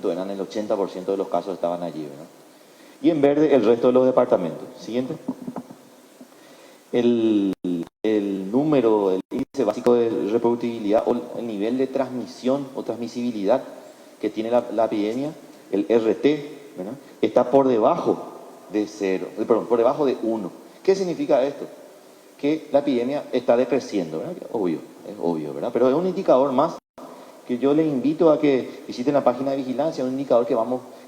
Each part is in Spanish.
momento eran el 80% de los casos estaban allí, ¿verdad? Y en verde el resto de los departamentos. Siguiente. El número, el índice básico de reproductibilidad o el nivel de transmisión o transmisibilidad que tiene la epidemia, el RT, ¿verdad? Está por debajo de 0, perdón, por debajo de 1. ¿Qué significa esto? Que la epidemia está decreciendo, ¿verdad? Es obvio, ¿verdad? Pero es un indicador más que yo les invito a que visiten la página de vigilancia, un indicador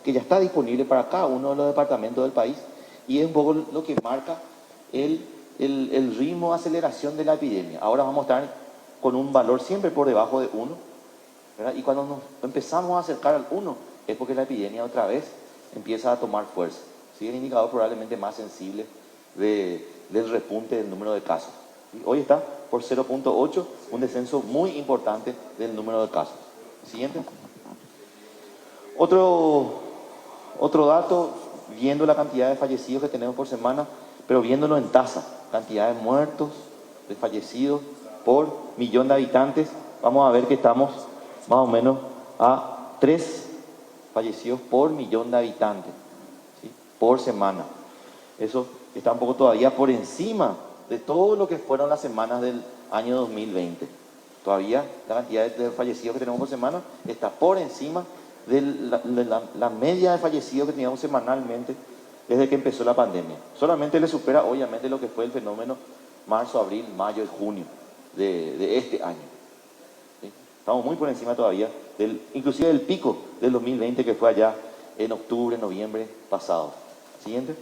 que ya está disponible para cada uno de los departamentos del país y es un poco lo que marca el ritmo de aceleración de la epidemia. Ahora vamos a estar con un valor siempre por debajo de 1, ¿verdad? Y cuando nos empezamos a acercar al 1 es porque la epidemia otra vez empieza a tomar fuerza. ¿Sí? El indicador probablemente más sensible del repunte del número de casos. ¿Sí? Hoy está por 0.8, un descenso muy importante del número de casos. Siguiente. Otro dato, viendo la cantidad de fallecidos que tenemos por semana, pero viéndolo en tasa, cantidad de muertos, de fallecidos por millón de habitantes, vamos a ver que estamos más o menos a 3 fallecidos por millón de habitantes, ¿sí? Por semana. Eso está un poco todavía por encima de todo lo que fueron las semanas del año 2020. Todavía la cantidad de fallecidos que tenemos por semana está por encima de la media de fallecidos que teníamos semanalmente desde que empezó la pandemia. Solamente le supera obviamente lo que fue el fenómeno marzo, abril, mayo y junio de este año. ¿Sí? Estamos muy por encima todavía, inclusive del pico del 2020 que fue allá en octubre, noviembre pasado. Siguiente.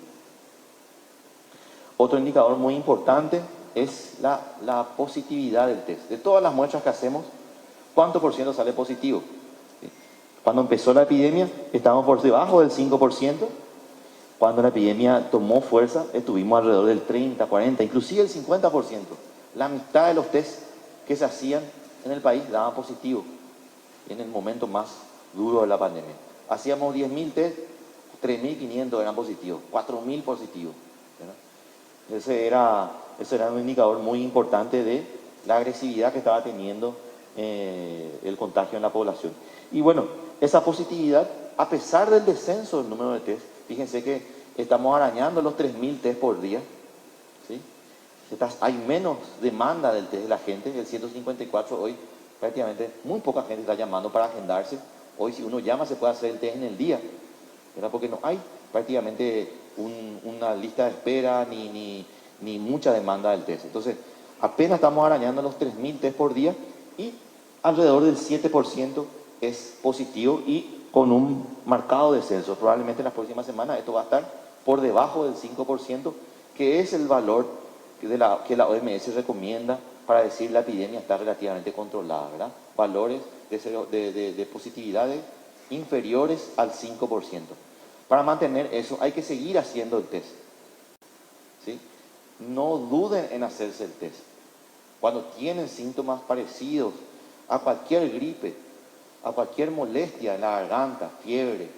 Otro indicador muy importante es la positividad del test. De todas las muestras que hacemos, ¿cuánto por ciento sale positivo? ¿Sí? Cuando empezó la epidemia, estábamos por debajo del 5%. Cuando la epidemia tomó fuerza, estuvimos alrededor del 30, 40, inclusive el 50%. La mitad de los test que se hacían en el país daban positivo en el momento más duro de la pandemia. Hacíamos 10.000 test, 3.500 eran positivos, 4.000 positivos, ¿verdad? Ese era un indicador muy importante de la agresividad que estaba teniendo el contagio en la población. Y bueno, esa positividad, a pesar del descenso del número de test, fíjense que estamos arañando los 3.000 test por día, ¿sí? Hay menos demanda del test de la gente, el 154 hoy prácticamente muy poca gente está llamando para agendarse. Hoy si uno llama se puede hacer el test en el día, ¿verdad? Porque no hay prácticamente una lista de espera ni mucha demanda del test. Entonces, apenas estamos arañando los 3.000 test por día y alrededor del 7% es positivo y con un marcado descenso. Probablemente en las próximas semanas esto va a estar por debajo del 5%, que es el valor que la OMS recomienda para decir la epidemia está relativamente controlada, ¿verdad? Valores de positividades inferiores al 5%. Para mantener eso hay que seguir haciendo el test, ¿sí? No duden en hacerse el test. Cuando tienen síntomas parecidos a cualquier gripe, a cualquier molestia en la garganta, fiebre,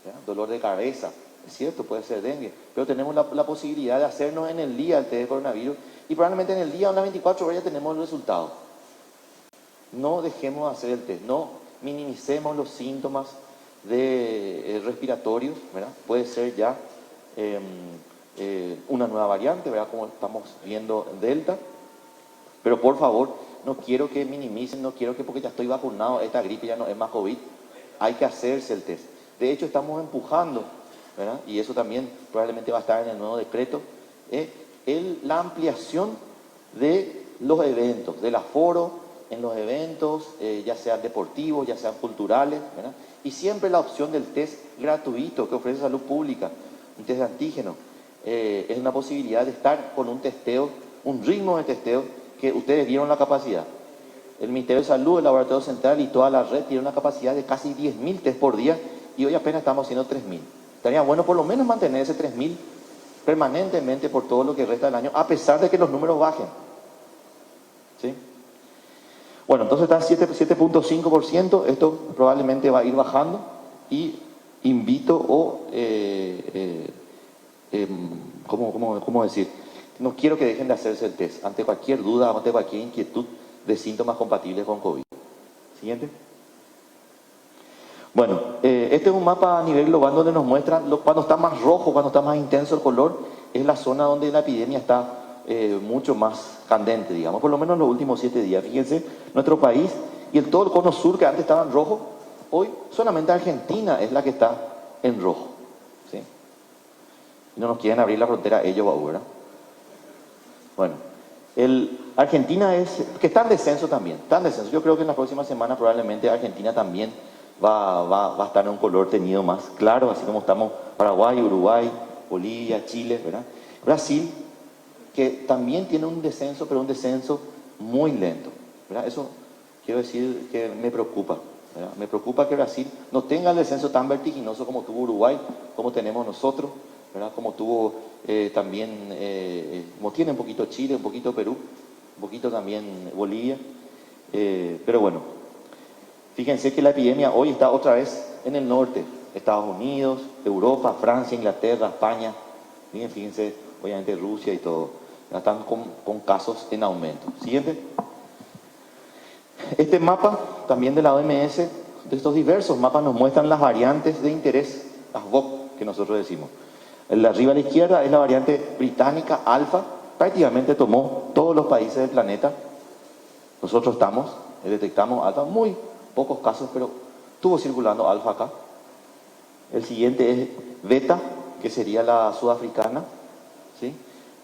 ¿ya? Dolor de cabeza, es cierto, puede ser dengue, pero tenemos la posibilidad de hacernos en el día el test de coronavirus y probablemente en el día o en las 24 horas ya tenemos el resultado. No dejemos de hacer el test, no minimicemos los síntomas respiratorios, ¿verdad? Puede ser ya una nueva variante, ¿verdad? Como estamos viendo Delta, pero por favor, no quiero que minimicen, no quiero que porque ya estoy vacunado, esta gripe ya no es más COVID, hay que hacerse el test. De hecho, estamos empujando, ¿verdad? Y eso también probablemente va a estar en el nuevo decreto, la ampliación de los eventos, del aforo en los eventos, ya sean deportivos, ya sean culturales, ¿verdad? Y siempre la opción del test gratuito que ofrece Salud Pública, un test de antígeno, es una posibilidad de estar con un testeo, un ritmo de testeo que ustedes vieron la capacidad. El Ministerio de Salud, el Laboratorio Central y toda la red tiene una capacidad de casi 10.000 test por día y hoy apenas estamos haciendo 3.000. Estaría bueno por lo menos mantener ese 3.000 permanentemente por todo lo que resta del año, a pesar de que los números bajen, ¿sí? Bueno, entonces está 7.5%, esto probablemente va a ir bajando y invito ¿cómo decir? No quiero que dejen de hacerse el test ante cualquier duda, ante cualquier inquietud de síntomas compatibles con COVID. Siguiente. Bueno, este es un mapa a nivel global donde nos muestra cuando está más rojo, cuando está más intenso el color, es la zona donde la epidemia está mucho más candente, digamos, por lo menos en los últimos 7 días. Fíjense, nuestro país y todo el cono sur que antes estaba en rojo, hoy solamente Argentina es la que está en rojo. ¿Sí? Y no nos quieren abrir la frontera ellos, ¿verdad? Bueno, Argentina que está en descenso también, está en descenso. Yo creo que en las próximas semanas probablemente Argentina también va a estar en un color teñido más claro, así como estamos Paraguay, Uruguay, Bolivia, Chile, ¿verdad? Brasil, que también tiene un descenso, pero un descenso muy lento, ¿verdad? Eso quiero decir que me preocupa, ¿verdad? Me preocupa que Brasil no tenga el descenso tan vertiginoso como tuvo Uruguay, como tenemos nosotros, ¿verdad? Como tuvo también, como tiene un poquito Chile, un poquito Perú, un poquito también Bolivia, pero bueno, fíjense que la epidemia hoy está otra vez en el norte, Estados Unidos, Europa, Francia, Inglaterra, España, bien, fíjense, obviamente Rusia y todo, ya están con casos en aumento. Siguiente. Este mapa también de la OMS, de estos diversos mapas, nos muestran las variantes de interés, las VOC que nosotros decimos. El de arriba a la izquierda es la variante británica alfa, prácticamente tomó todos los países del planeta. Nosotros detectamos alfa, muy pocos casos, pero estuvo circulando alfa acá. El siguiente es beta, que sería la sudafricana, ¿sí?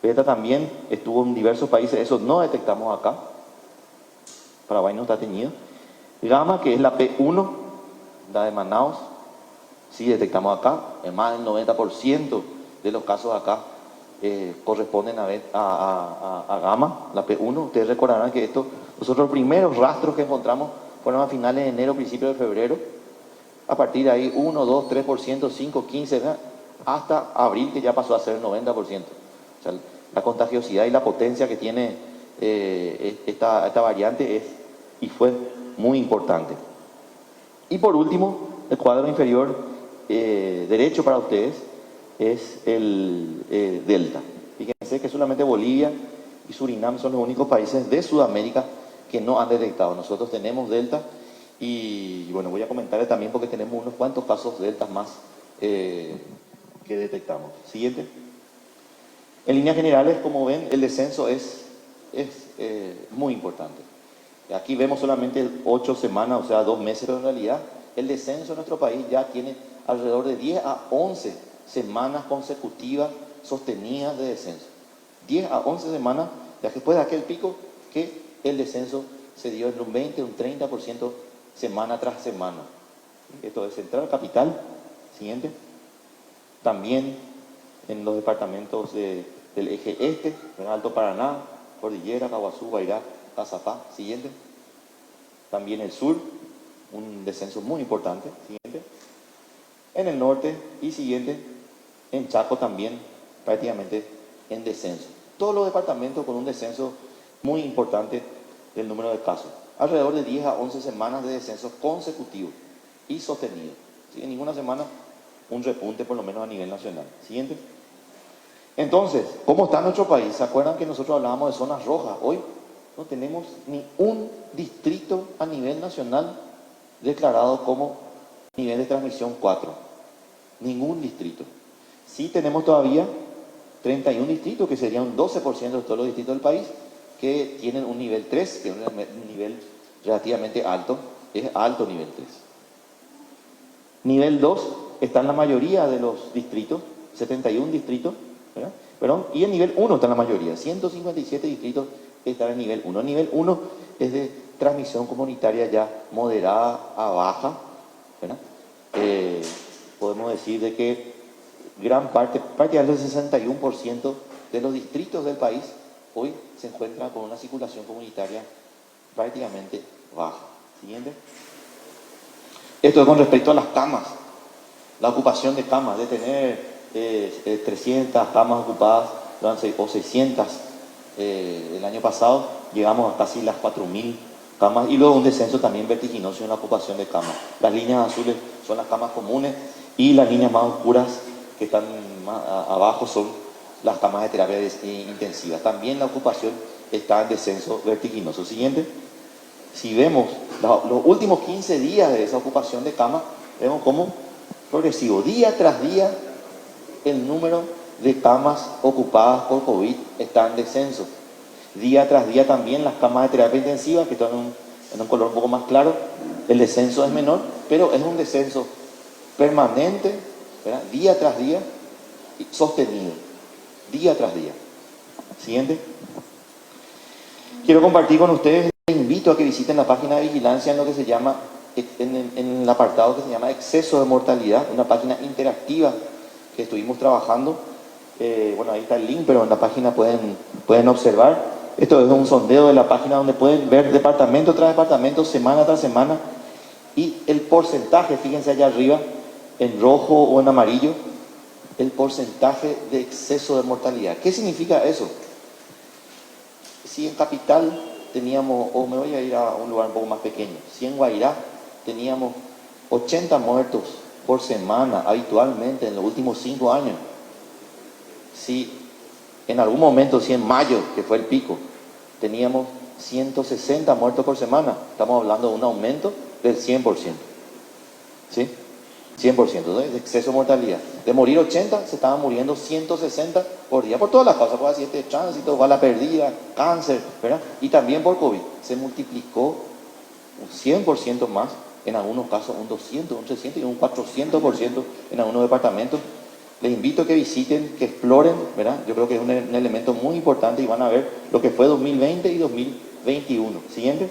Beta también estuvo en diversos países, eso no detectamos acá. Paraguay no está teñido. Gamma, que es la P1, la de Manaus, sí detectamos acá. Es más del 90% de los casos acá corresponden a Gamma, la P1. Ustedes recordarán que nosotros los primeros rastros que encontramos fueron a finales de enero, principios de febrero. A partir de ahí 1, 2, 3%, 5, 15, ¿verdad? Hasta abril, que ya pasó a ser el 90%. O sea, la contagiosidad y la potencia que tiene esta variante fue muy importante. Y por último, el cuadro inferior derecho para ustedes es el Delta. Fíjense que solamente Bolivia y Surinam son los únicos países de Sudamérica que no han detectado. Nosotros tenemos Delta y bueno, voy a comentarles también porque tenemos unos cuantos casos Delta más que detectamos. Siguiente. En líneas generales, como ven, el descenso es muy importante. Aquí vemos solamente 8 semanas, o sea, 2 meses, pero en realidad el descenso en nuestro país ya tiene alrededor de 10 a 11 semanas consecutivas sostenidas de descenso. 10 a 11 semanas después de aquel pico que el descenso se dio en un 20, un 30% semana tras semana. Esto es Central Capital. Siguiente. También en los departamentos del eje este, en Alto Paraná, Cordillera, Caguazú, Guairá, Cazapá. Siguiente. También el sur, un descenso muy importante. Siguiente. En el norte y siguiente, en Chaco también prácticamente en descenso. Todos los departamentos con un descenso muy importante del número de casos. Alrededor de 10 a 11 semanas de descenso consecutivo y sostenido. ¿Sí? En ninguna semana un repunte por lo menos a nivel nacional. Siguiente. Entonces, ¿cómo está nuestro país? ¿Se acuerdan que nosotros hablábamos de zonas rojas? Hoy no tenemos ni un distrito a nivel nacional declarado como nivel de transmisión 4. Ningún distrito. Sí tenemos todavía 31 distritos, que serían un 12% de todos los distritos del país, que tienen un nivel 3, que es un nivel relativamente alto, es alto nivel 3. Nivel 2 está en la mayoría de los distritos, 71 distritos, ¿verdad? Perdón, y el nivel 1 está en la mayoría, 157 distritos están en nivel 1. El nivel 1 es de transmisión comunitaria ya moderada a baja, ¿verdad? Podemos decir de que gran parte, prácticamente el 61% de los distritos del país hoy se encuentran con una circulación comunitaria prácticamente baja. Siguiente. Esto es con respecto a las camas, la ocupación de camas, de tener 300 camas ocupadas o 600 el año pasado, llegamos a casi las 4.000 camas y luego un descenso también vertiginoso en la ocupación de camas. Las líneas azules son las camas comunes y las líneas más oscuras que están más abajo son las camas de terapia intensiva. También la ocupación está en descenso vertiginoso. Siguiente. Si vemos los últimos 15 días de esa ocupación de cama, Vemos cómo progresivo, día tras día, el número de camas ocupadas por COVID está en descenso. Día tras día también las camas de terapia intensiva, que están en un color un poco más claro, el descenso es menor, pero es un descenso permanente, ¿verdad? Día tras día, sostenido, día tras día. Siguiente. Quiero compartir con ustedes, les invito a que visiten la página de vigilancia en lo que se llama, en el apartado que se llama exceso de mortalidad, una página interactiva que estuvimos trabajando. Bueno, ahí está el link, pero en la página pueden observar. Esto es un sondeo de la página donde pueden ver departamento tras departamento, semana tras semana, y el porcentaje, fíjense allá arriba, en rojo o en amarillo, el porcentaje de exceso de mortalidad. ¿Qué significa eso? Si en Capital teníamos, o me voy a ir a un lugar un poco más pequeño, si en Guairá teníamos 80 muertos por semana habitualmente en los últimos 5 años, si en algún momento, si en mayo, que fue el pico, teníamos 160 muertos por semana, estamos hablando de un aumento del 100%. ¿Sí? 100%, ¿no? De exceso de mortalidad. De morir 80, se estaban muriendo 160 por día, por todas las causas, por accidente de tránsito, bala perdida, cáncer, ¿verdad? Y también por COVID. Se multiplicó un 100% más, en algunos casos un 200, un 300 y un 400% en algunos departamentos. Les invito a que visiten, que exploren, ¿verdad? Yo creo que es un elemento muy importante y van a ver lo que fue 2020 y 2021. Siguiente.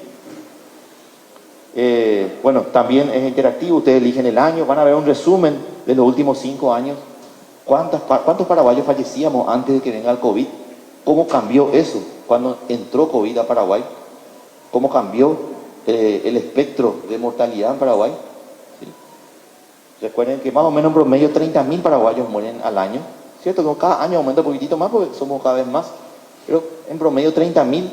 Bueno, también es interactivo, ustedes eligen el año, van a ver un resumen de los últimos 5 años. ¿Cuántos paraguayos fallecíamos antes de que venga el COVID? ¿Cómo cambió eso cuando entró COVID a Paraguay? ¿Cómo cambió el espectro de mortalidad en Paraguay? ¿Sí? Recuerden que más o menos en promedio 30.000 paraguayos mueren al año, ¿cierto? Que cada año aumenta un poquitito más porque somos cada vez más, pero en promedio 30.000,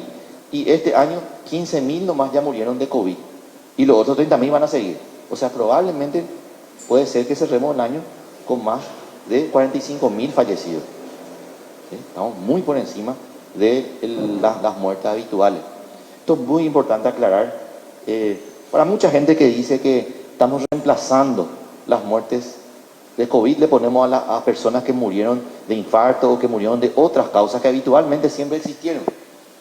y este año 15.000 nomás ya murieron de COVID. Y los otros 30.000 van a seguir. O sea, probablemente puede ser que cerremos el año con más de 45.000 fallecidos. ¿Sí? Estamos muy por encima de las muertes habituales. Esto es muy importante aclarar. Para mucha gente que dice que estamos reemplazando las muertes de COVID, le ponemos a personas que murieron de infarto o que murieron de otras causas que habitualmente siempre existieron.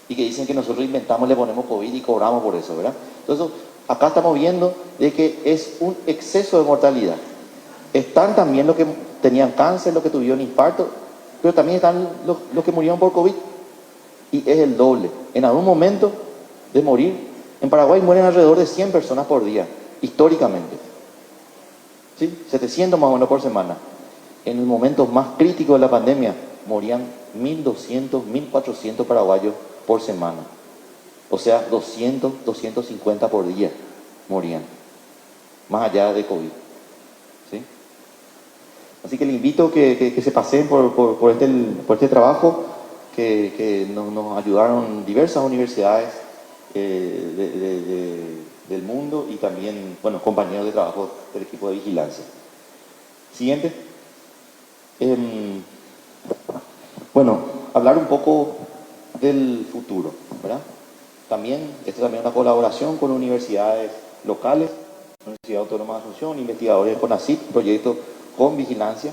Y que dicen que nosotros inventamos, le ponemos COVID y cobramos por eso, ¿verdad? Entonces, acá estamos viendo de que es un exceso de mortalidad. Están también los que tenían cáncer, los que tuvieron infarto, pero también están los que murieron por COVID. Y es el doble. En algún momento de morir, en Paraguay mueren alrededor de 100 personas por día, históricamente. ¿Sí? 700 más o menos por semana. En el momento más crítico de la pandemia, morían 1.200, 1.400 paraguayos por semana. O sea, 200, 250 por día morían, más allá de COVID. ¿Sí? Así que le invito que se pasen por este trabajo que nos ayudaron diversas universidades del mundo y también, bueno, compañeros de trabajo del equipo de vigilancia. Siguiente. Bueno, hablar un poco del futuro, ¿verdad? También, esto también es una colaboración con universidades locales, Universidad Autónoma de Asunción, investigadores de CONACYT, proyecto con vigilancia.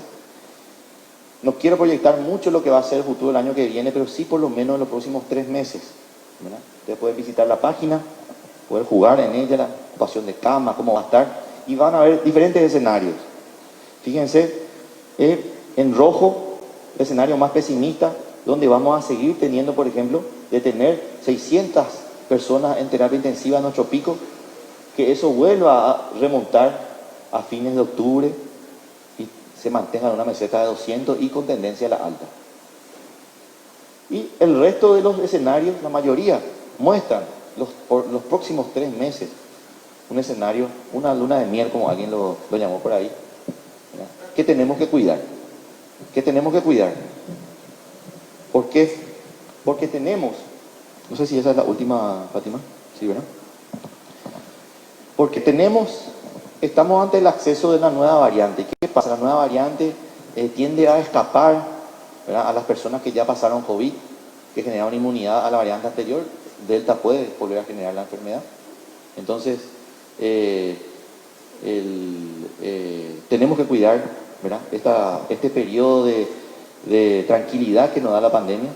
No quiero proyectar mucho lo que va a ser el futuro del año que viene, pero sí por lo menos en los próximos 3 meses, ¿verdad? Ustedes pueden visitar la página, poder jugar en ella, la ocupación de cama, cómo va a estar, y van a ver diferentes escenarios. Fíjense, en rojo, el escenario más pesimista, donde vamos a seguir teniendo, por ejemplo, de tener 600 personas en terapia intensiva en nuestro pico, que eso vuelva a remontar a fines de octubre y se mantenga en una meseta de 200 y con tendencia a la alta. Y el resto de los escenarios, la mayoría, muestran por los próximos 3 meses un escenario, una luna de miel, como alguien lo llamó por ahí, ¿verdad? Que tenemos que cuidar. Que tenemos que cuidar. ¿Por qué? Porque tenemos, no sé si esa es la última, Fátima, sí, ¿verdad? Porque estamos ante el acceso de una nueva variante. ¿Qué pasa? La nueva variante tiende a escapar, ¿verdad?, a las personas que ya pasaron COVID, que generaron inmunidad a la variante anterior. Delta puede volver a generar la enfermedad. Entonces, tenemos que cuidar, ¿verdad? Este periodo de tranquilidad que nos da la pandemia,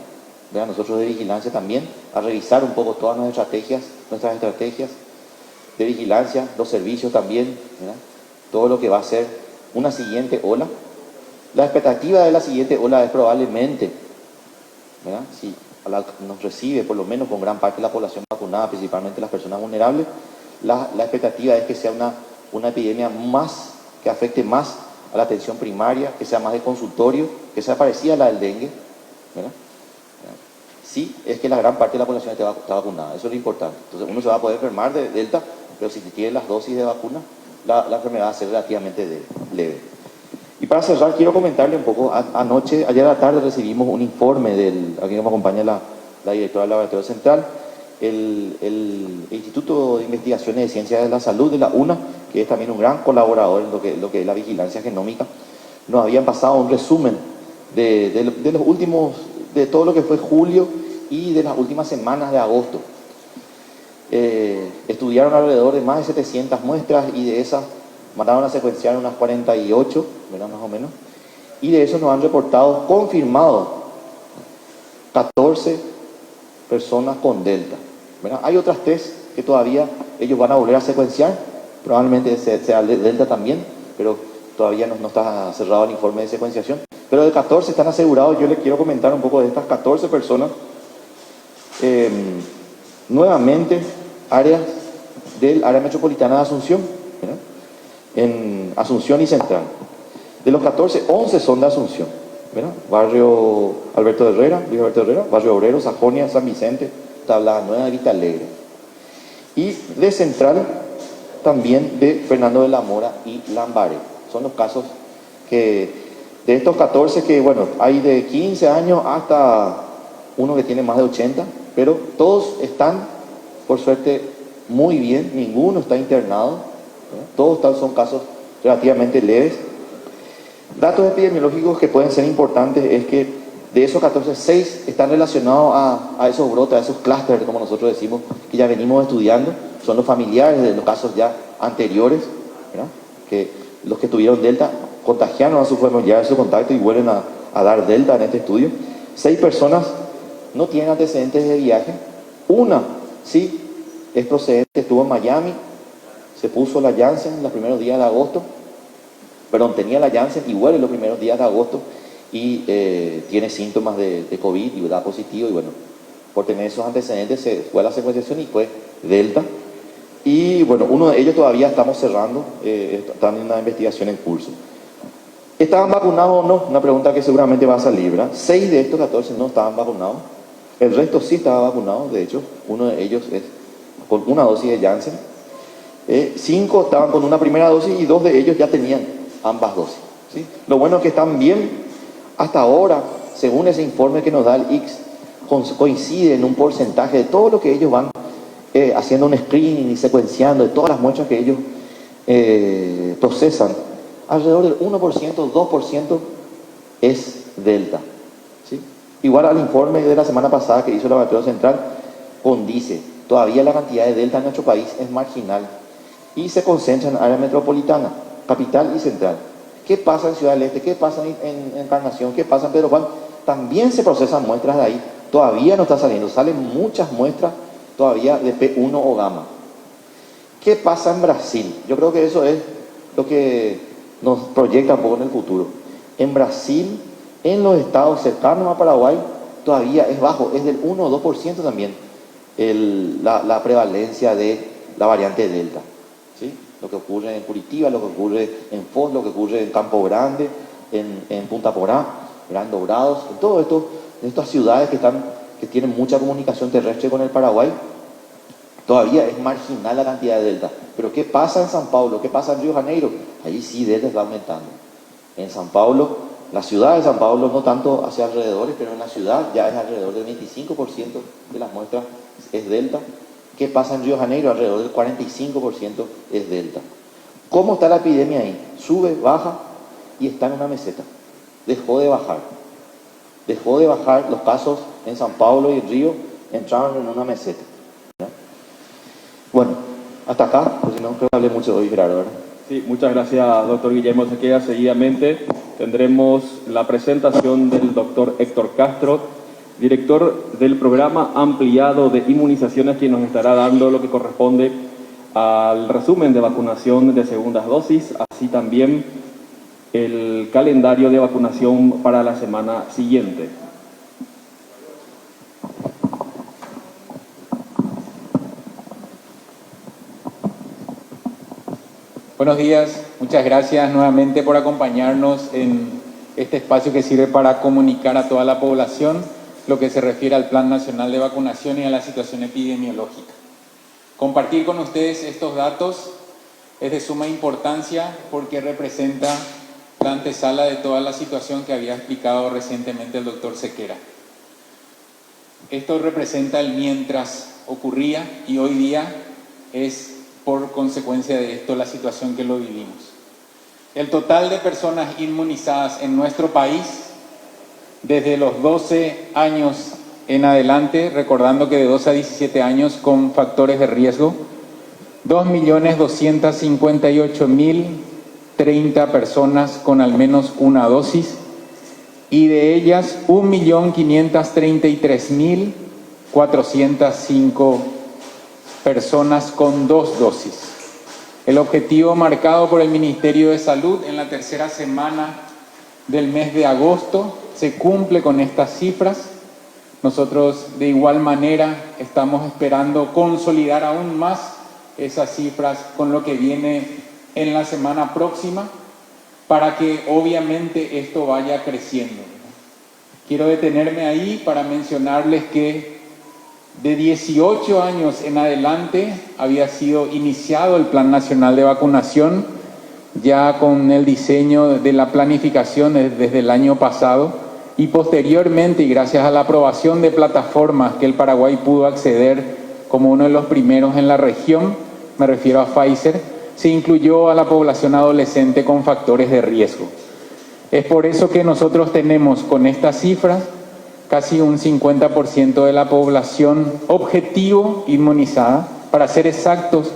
¿verdad? Nosotros de vigilancia también, a revisar un poco todas nuestras estrategias de vigilancia, los servicios también, ¿verdad? Todo lo que va a ser una siguiente ola. La expectativa de la siguiente ola es probablemente, ¿verdad? Si nos recibe por lo menos con gran parte de la población vacunada, principalmente las personas vulnerables, la expectativa es que sea una epidemia que afecte más a la atención primaria, que sea más de consultorio, que sea parecida a la del dengue, ¿verdad? Sí, es que la gran parte de la población está vacunada, eso es lo importante. Entonces uno se va a poder enfermar de Delta, pero si tiene las dosis de vacuna, la enfermedad va a ser relativamente leve. Y para cerrar, quiero comentarle un poco, ayer a la tarde recibimos un informe aquí nos acompaña la directora del Laboratorio Central, el Instituto de Investigaciones de Ciencias de la Salud de la UNA, que es también un gran colaborador en lo que es la vigilancia genómica, nos habían pasado un resumen de los últimos, de todo lo que fue julio y de las últimas semanas de agosto. Estudiaron alrededor de más de 700 muestras y de esas mandaron a secuenciar unas 48, ¿verdad? Más o menos, y de eso nos han reportado confirmado 14 personas con Delta, ¿verdad? Hay otras 3 que todavía ellos van a volver a secuenciar, probablemente sea Delta también, pero todavía no está cerrado el informe de secuenciación, pero de 14 están asegurados. Yo les quiero comentar un poco de estas 14 personas. Nuevamente, áreas del área metropolitana de Asunción, ¿verdad? En Asunción y Central. De los 14, 11 son de Asunción, ¿verdad? Barrio Alberto Herrera, Barrio Obrero, Sajonia, San Vicente, Tablada Nueva, Vista Alegre. Y de Central, también de Fernando de la Mora y Lambaré. Son los casos que, de estos 14 que, bueno, hay de 15 años hasta uno que tiene más de 80, pero todos están, por suerte, muy bien, ninguno está internado, ¿verdad? Todos son casos relativamente leves. Datos epidemiológicos que pueden ser importantes es que de esos 14, 6 están relacionados a esos brotes, a esos clústeres, como nosotros decimos, que ya venimos estudiando. Son los familiares de los casos ya anteriores, ¿verdad? Que los que tuvieron Delta contagiaron a sus familiares, su contacto, y vuelven a dar Delta en este estudio. 6 personas no tienen antecedentes de viaje. Una, sí, es procedente, estuvo en Miami, se puso la Janssen los primeros días de agosto, tenía la Janssen y vuelve los primeros días de agosto y tiene síntomas de COVID y da positivo, y bueno, por tener esos antecedentes se fue a la secuenciación y fue Delta. Y bueno, uno de ellos todavía estamos cerrando, están en una investigación en curso. ¿Estaban vacunados o no? Una pregunta que seguramente va a salir, ¿verdad? 6 de estos 14 no estaban vacunados, el resto sí estaba vacunado. De hecho, uno de ellos es con una dosis de Janssen, 5 estaban con una primera dosis y 2 de ellos ya tenían ambas dosis, ¿sí? Lo bueno es que están bien hasta ahora, según ese informe que nos da el ICS, coincide en un porcentaje de todo lo que ellos van haciendo un screening y secuenciando de todas las muestras que ellos procesan. Alrededor del 1%, 2% es Delta, ¿sí? Igual al informe de la semana pasada que hizo el Laboratorio Central, condice, todavía la cantidad de Delta en nuestro país es marginal y se concentra en área metropolitana, capital y central. ¿Qué pasa en Ciudad del Este? ¿Qué pasa en Encarnación? ¿Qué pasa en Pedro Juan? También se procesan muestras de ahí. Todavía no está saliendo. Salen muchas muestras todavía de P1 o gamma. ¿Qué pasa en Brasil? Yo creo que eso es lo que nos proyecta un poco en el futuro. En Brasil, en los estados cercanos a Paraguay, todavía es bajo. Es del 1 o 2% también la prevalencia de la variante Delta, ¿sí? Lo que ocurre en Curitiba, lo que ocurre en Foz, lo que ocurre en Campo Grande, en Punta Porá, Gran Dobrados, en todo esto, en estas ciudades que tienen mucha comunicación terrestre con el Paraguay, todavía es marginal la cantidad de Delta. Pero ¿qué pasa en San Paulo? ¿Qué pasa en Río de Janeiro? Ahí sí Delta está aumentando. En San Paulo, la ciudad de San Paulo, no tanto hacia alrededores, pero en la ciudad ya es alrededor del 25% de las muestras es Delta. ¿Qué pasa en Río de Janeiro? Alrededor del 45% es Delta. ¿Cómo está la epidemia ahí? Sube, baja y está en una meseta. Dejó de bajar. Dejó de bajar, los casos en San Paulo y en Río entraron en una meseta, ¿verdad? Bueno, hasta acá, porque si no creo que hablé mucho hoy, Gerardo, ¿verdad? Sí, muchas gracias, doctor Guillermo Sequeira. Seguidamente tendremos la presentación del doctor Héctor Castro, director del programa ampliado de inmunizaciones, quien nos estará dando lo que corresponde al resumen de vacunación de segundas dosis, así también el calendario de vacunación para la semana siguiente. Buenos días, muchas gracias nuevamente por acompañarnos en este espacio que sirve para comunicar a toda la población lo que se refiere al Plan Nacional de Vacunación y a la situación epidemiológica. Compartir con ustedes estos datos es de suma importancia porque representa la antesala de toda la situación que había explicado recientemente el doctor Sequeira. Esto representa el mientras ocurría y hoy día es por consecuencia de esto la situación que lo vivimos. El total de personas inmunizadas en nuestro país desde los 12 años en adelante, recordando que de 12 a 17 años con factores de riesgo, 2.258.030 personas con al menos una dosis y de ellas 1.533.405 personas con 2 dosis. El objetivo marcado por el Ministerio de Salud en la tercera semana del mes de agosto se cumple con estas cifras. Nosotros de igual manera estamos esperando consolidar aún más esas cifras con lo que viene en la semana próxima para que obviamente esto vaya creciendo. Quiero detenerme ahí para mencionarles que de 18 años en adelante había sido iniciado el Plan Nacional de Vacunación, ya con el diseño de la planificación desde el año pasado, y posteriormente, y gracias a la aprobación de plataformas que el Paraguay pudo acceder como uno de los primeros en la región, me refiero a Pfizer, se incluyó a la población adolescente con factores de riesgo. Es por eso que nosotros tenemos con estas cifras casi un 50% de la población objetivo inmunizada, para ser exactos,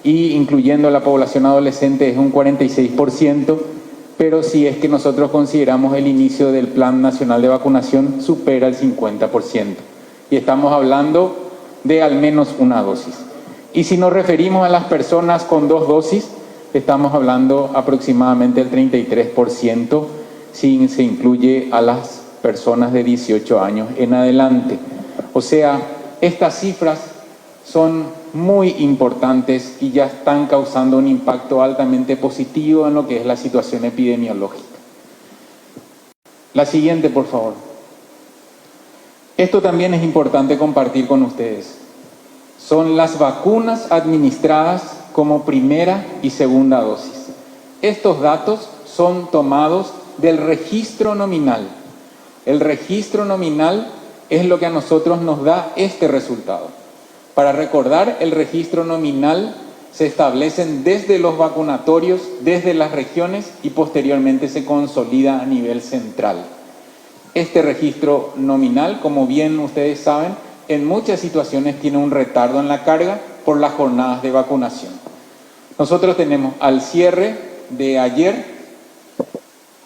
y incluyendo la población adolescente es un 46%, pero si es que nosotros consideramos el inicio del Plan Nacional de Vacunación supera el 50%. Y estamos hablando de al menos una dosis. Y si nos referimos a las personas con 2 dosis, estamos hablando aproximadamente del 33%, si se incluye a las personas de 18 años en adelante. O sea, estas cifras son muy importantes y ya están causando un impacto altamente positivo en lo que es la situación epidemiológica. La siguiente, por favor. Esto también es importante compartir con ustedes. Son las vacunas administradas como primera y segunda dosis. Estos datos son tomados del registro nominal. El registro nominal es lo que a nosotros nos da este resultado. Para recordar, el registro nominal se establecen desde los vacunatorios, desde las regiones y posteriormente se consolida a nivel central. Este registro nominal, como bien ustedes saben, en muchas situaciones tiene un retardo en la carga por las jornadas de vacunación. Nosotros tenemos al cierre de ayer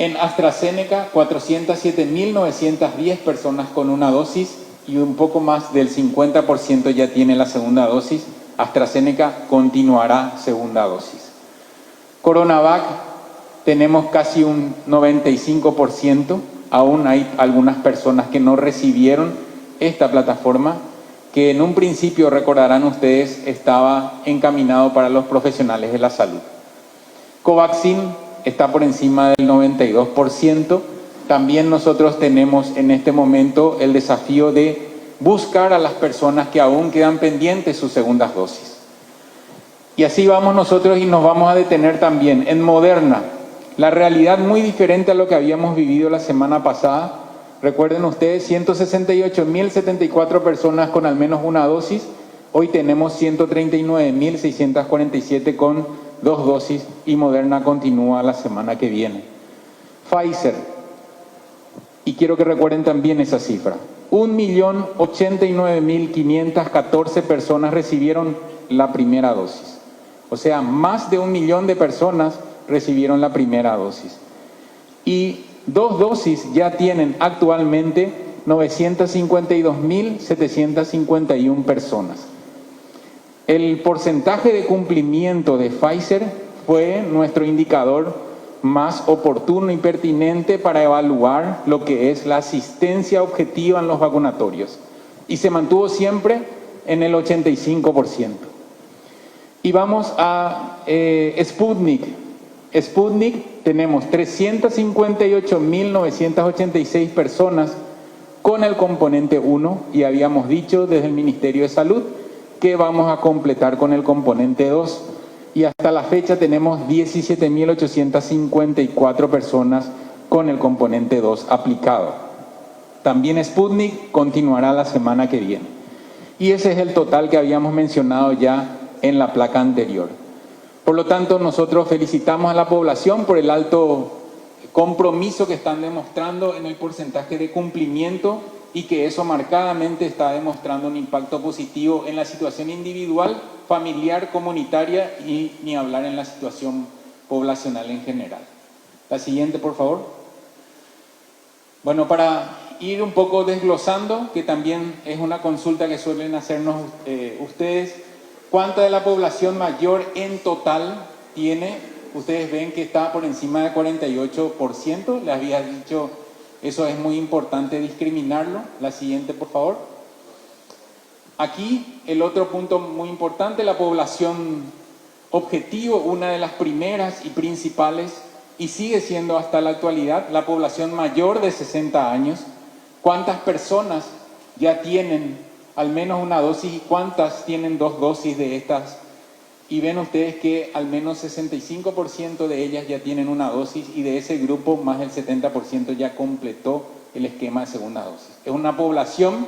en AstraZeneca 407.910 personas con una dosis y un poco más del 50% ya tiene la segunda dosis. AstraZeneca continuará segunda dosis. CoronaVac tenemos casi un 95%, aún hay algunas personas que no recibieron esta plataforma, que en un principio, recordarán ustedes, estaba encaminado para los profesionales de la salud. Covaxin está por encima del 92%. También nosotros tenemos en este momento el desafío de buscar a las personas que aún quedan pendientes sus segundas dosis. Y así vamos nosotros y nos vamos a detener también en Moderna. La realidad muy diferente a lo que habíamos vivido la semana pasada. Recuerden ustedes, 168.074 personas con al menos una dosis. Hoy tenemos 139.647 con 2 dosis y Moderna continúa la semana que viene. Pfizer, y quiero que recuerden también esa cifra, 1.089.514 personas recibieron la primera dosis. O sea, más de 1 millón de personas recibieron la primera dosis. Y 2 dosis ya tienen actualmente 952.751 personas. El porcentaje de cumplimiento de Pfizer fue nuestro indicador más oportuno y pertinente para evaluar lo que es la asistencia objetiva en los vacunatorios. Y se mantuvo siempre en el 85%. Y vamos a Sputnik. Sputnik tenemos 358.986 personas con el componente 1 y habíamos dicho desde el Ministerio de Salud que vamos a completar con el componente 2. Y hasta la fecha tenemos 17.854 personas con el componente 2 aplicado. También Sputnik continuará la semana que viene. Y ese es el total que habíamos mencionado ya en la placa anterior. Por lo tanto, nosotros felicitamos a la población por el alto compromiso que están demostrando en el porcentaje de cumplimiento y que eso marcadamente está demostrando un impacto positivo en la situación individual, familiar, comunitaria y ni hablar en la situación poblacional en general. La siguiente, por favor. Bueno, para ir un poco desglosando, que también es una consulta que suelen hacernos ustedes, ¿cuánta de la población mayor en total tiene? Ustedes ven que está por encima del 48%, les había dicho, eso es muy importante discriminarlo. La siguiente, por favor. Aquí el otro punto muy importante, la población objetivo, una de las primeras y principales, y sigue siendo hasta la actualidad, la población mayor de 60 años. ¿Cuántas personas ya tienen al menos una dosis y cuántas tienen 2 dosis de estas? Y ven ustedes que al menos 65% de ellas ya tienen una dosis y de ese grupo más del 70% ya completó el esquema de segunda dosis. Es una población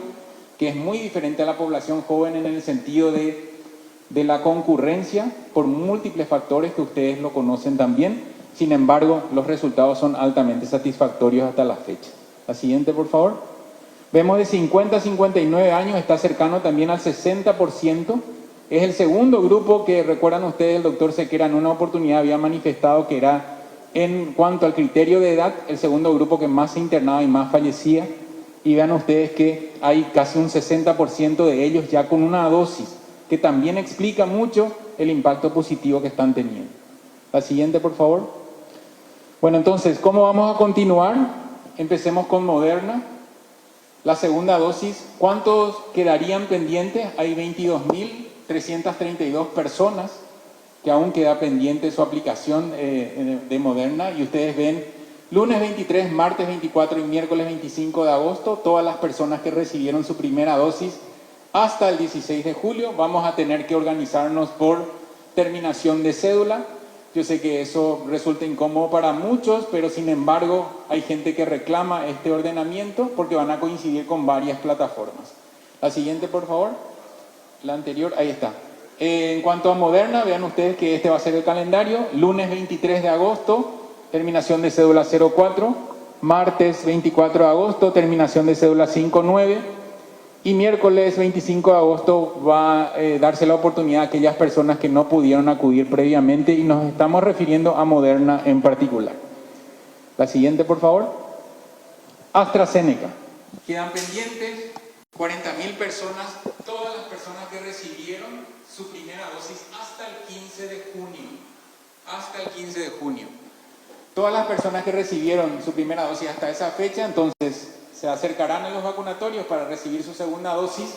que es muy diferente a la población joven en el sentido de la concurrencia por múltiples factores que ustedes lo conocen también. Sin embargo, los resultados son altamente satisfactorios hasta la fecha. La siguiente, por favor. Vemos de 50 a 59 años, está cercano también al 60%. Es el segundo grupo que, recuerdan ustedes, el doctor Sequera en una oportunidad había manifestado que era, en cuanto al criterio de edad, el segundo grupo que más se internaba y más fallecía. Y vean ustedes que hay casi un 60% de ellos ya con una dosis, que también explica mucho el impacto positivo que están teniendo. La siguiente, por favor. Bueno, entonces, ¿cómo vamos a continuar? Empecemos con Moderna. La segunda dosis, ¿cuántos quedarían pendientes? Hay 22.332 personas que aún queda pendiente su aplicación de Moderna. Y ustedes ven, lunes 23, martes 24 y miércoles 25 de agosto, todas las personas que recibieron su primera dosis hasta el 16 de julio. Vamos a tener que organizarnos por terminación de cédula. Yo sé que eso resulta incómodo para muchos, pero sin embargo hay gente que reclama este ordenamiento porque van a coincidir con varias plataformas. La siguiente, por favor. La anterior, ahí está. En cuanto a Moderna, vean ustedes que este va a ser el calendario. Lunes 23 de agosto, terminación de cédula 04. Martes 24 de agosto, terminación de cédula 59. Y miércoles 25 de agosto va a darse la oportunidad a aquellas personas que no pudieron acudir previamente y nos estamos refiriendo a Moderna en particular. La siguiente, por favor. AstraZeneca. Quedan pendientes 40.000 personas, todas las personas que recibieron su primera dosis hasta el 15 de junio. Hasta el 15 de junio. Todas las personas que recibieron su primera dosis hasta esa fecha, entonces se acercarán a los vacunatorios para recibir su segunda dosis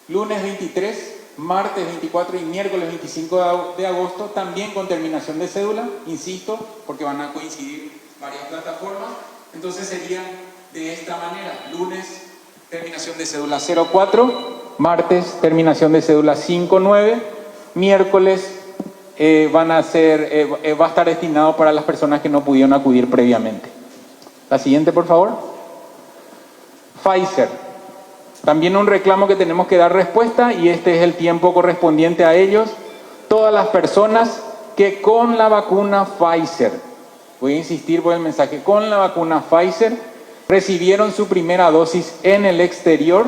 lunes 23, martes 24 y miércoles 25 de agosto, también con terminación de cédula, insisto, porque van a coincidir varias plataformas. Entonces serían de esta manera: lunes terminación de cédula 04, martes terminación de cédula 59, miércoles va a estar destinado para las personas que no pudieron acudir previamente. La siguiente, por favor. Pfizer. También un reclamo que tenemos que dar respuesta y este es el tiempo correspondiente a ellos. Todas las personas que con la vacuna Pfizer, voy a insistir por el mensaje, con la vacuna Pfizer recibieron su primera dosis en el exterior,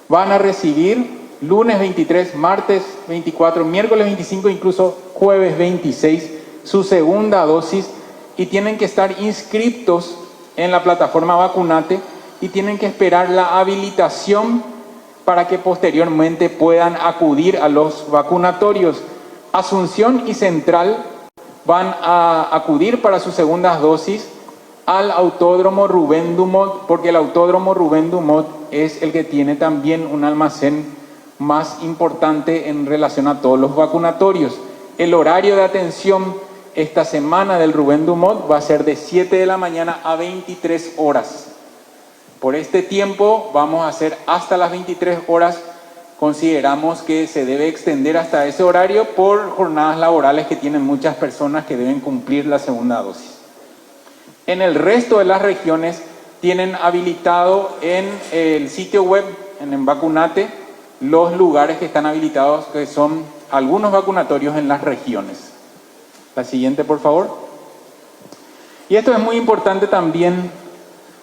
van a recibir lunes 23, martes 24, miércoles 25, incluso jueves 26, su segunda dosis, y tienen que estar inscriptos en la plataforma Vacunate y tienen que esperar la habilitación para que posteriormente puedan acudir a los vacunatorios. Asunción y Central van a acudir para sus segundas dosis al Autódromo Rubén Dumont, porque el Autódromo Rubén Dumont es el que tiene también un almacén más importante en relación a todos los vacunatorios. El horario de atención esta semana del Rubén Dumont va a ser de 7 de la mañana a 23 horas. Por este tiempo vamos a hacer hasta las 23 horas. Consideramos que se debe extender hasta ese horario por jornadas laborales que tienen muchas personas que deben cumplir la segunda dosis. En el resto de las regiones tienen habilitado en el sitio web, en Vacunate, los lugares que están habilitados, que son algunos vacunatorios en las regiones. La siguiente, por favor. Y esto es muy importante también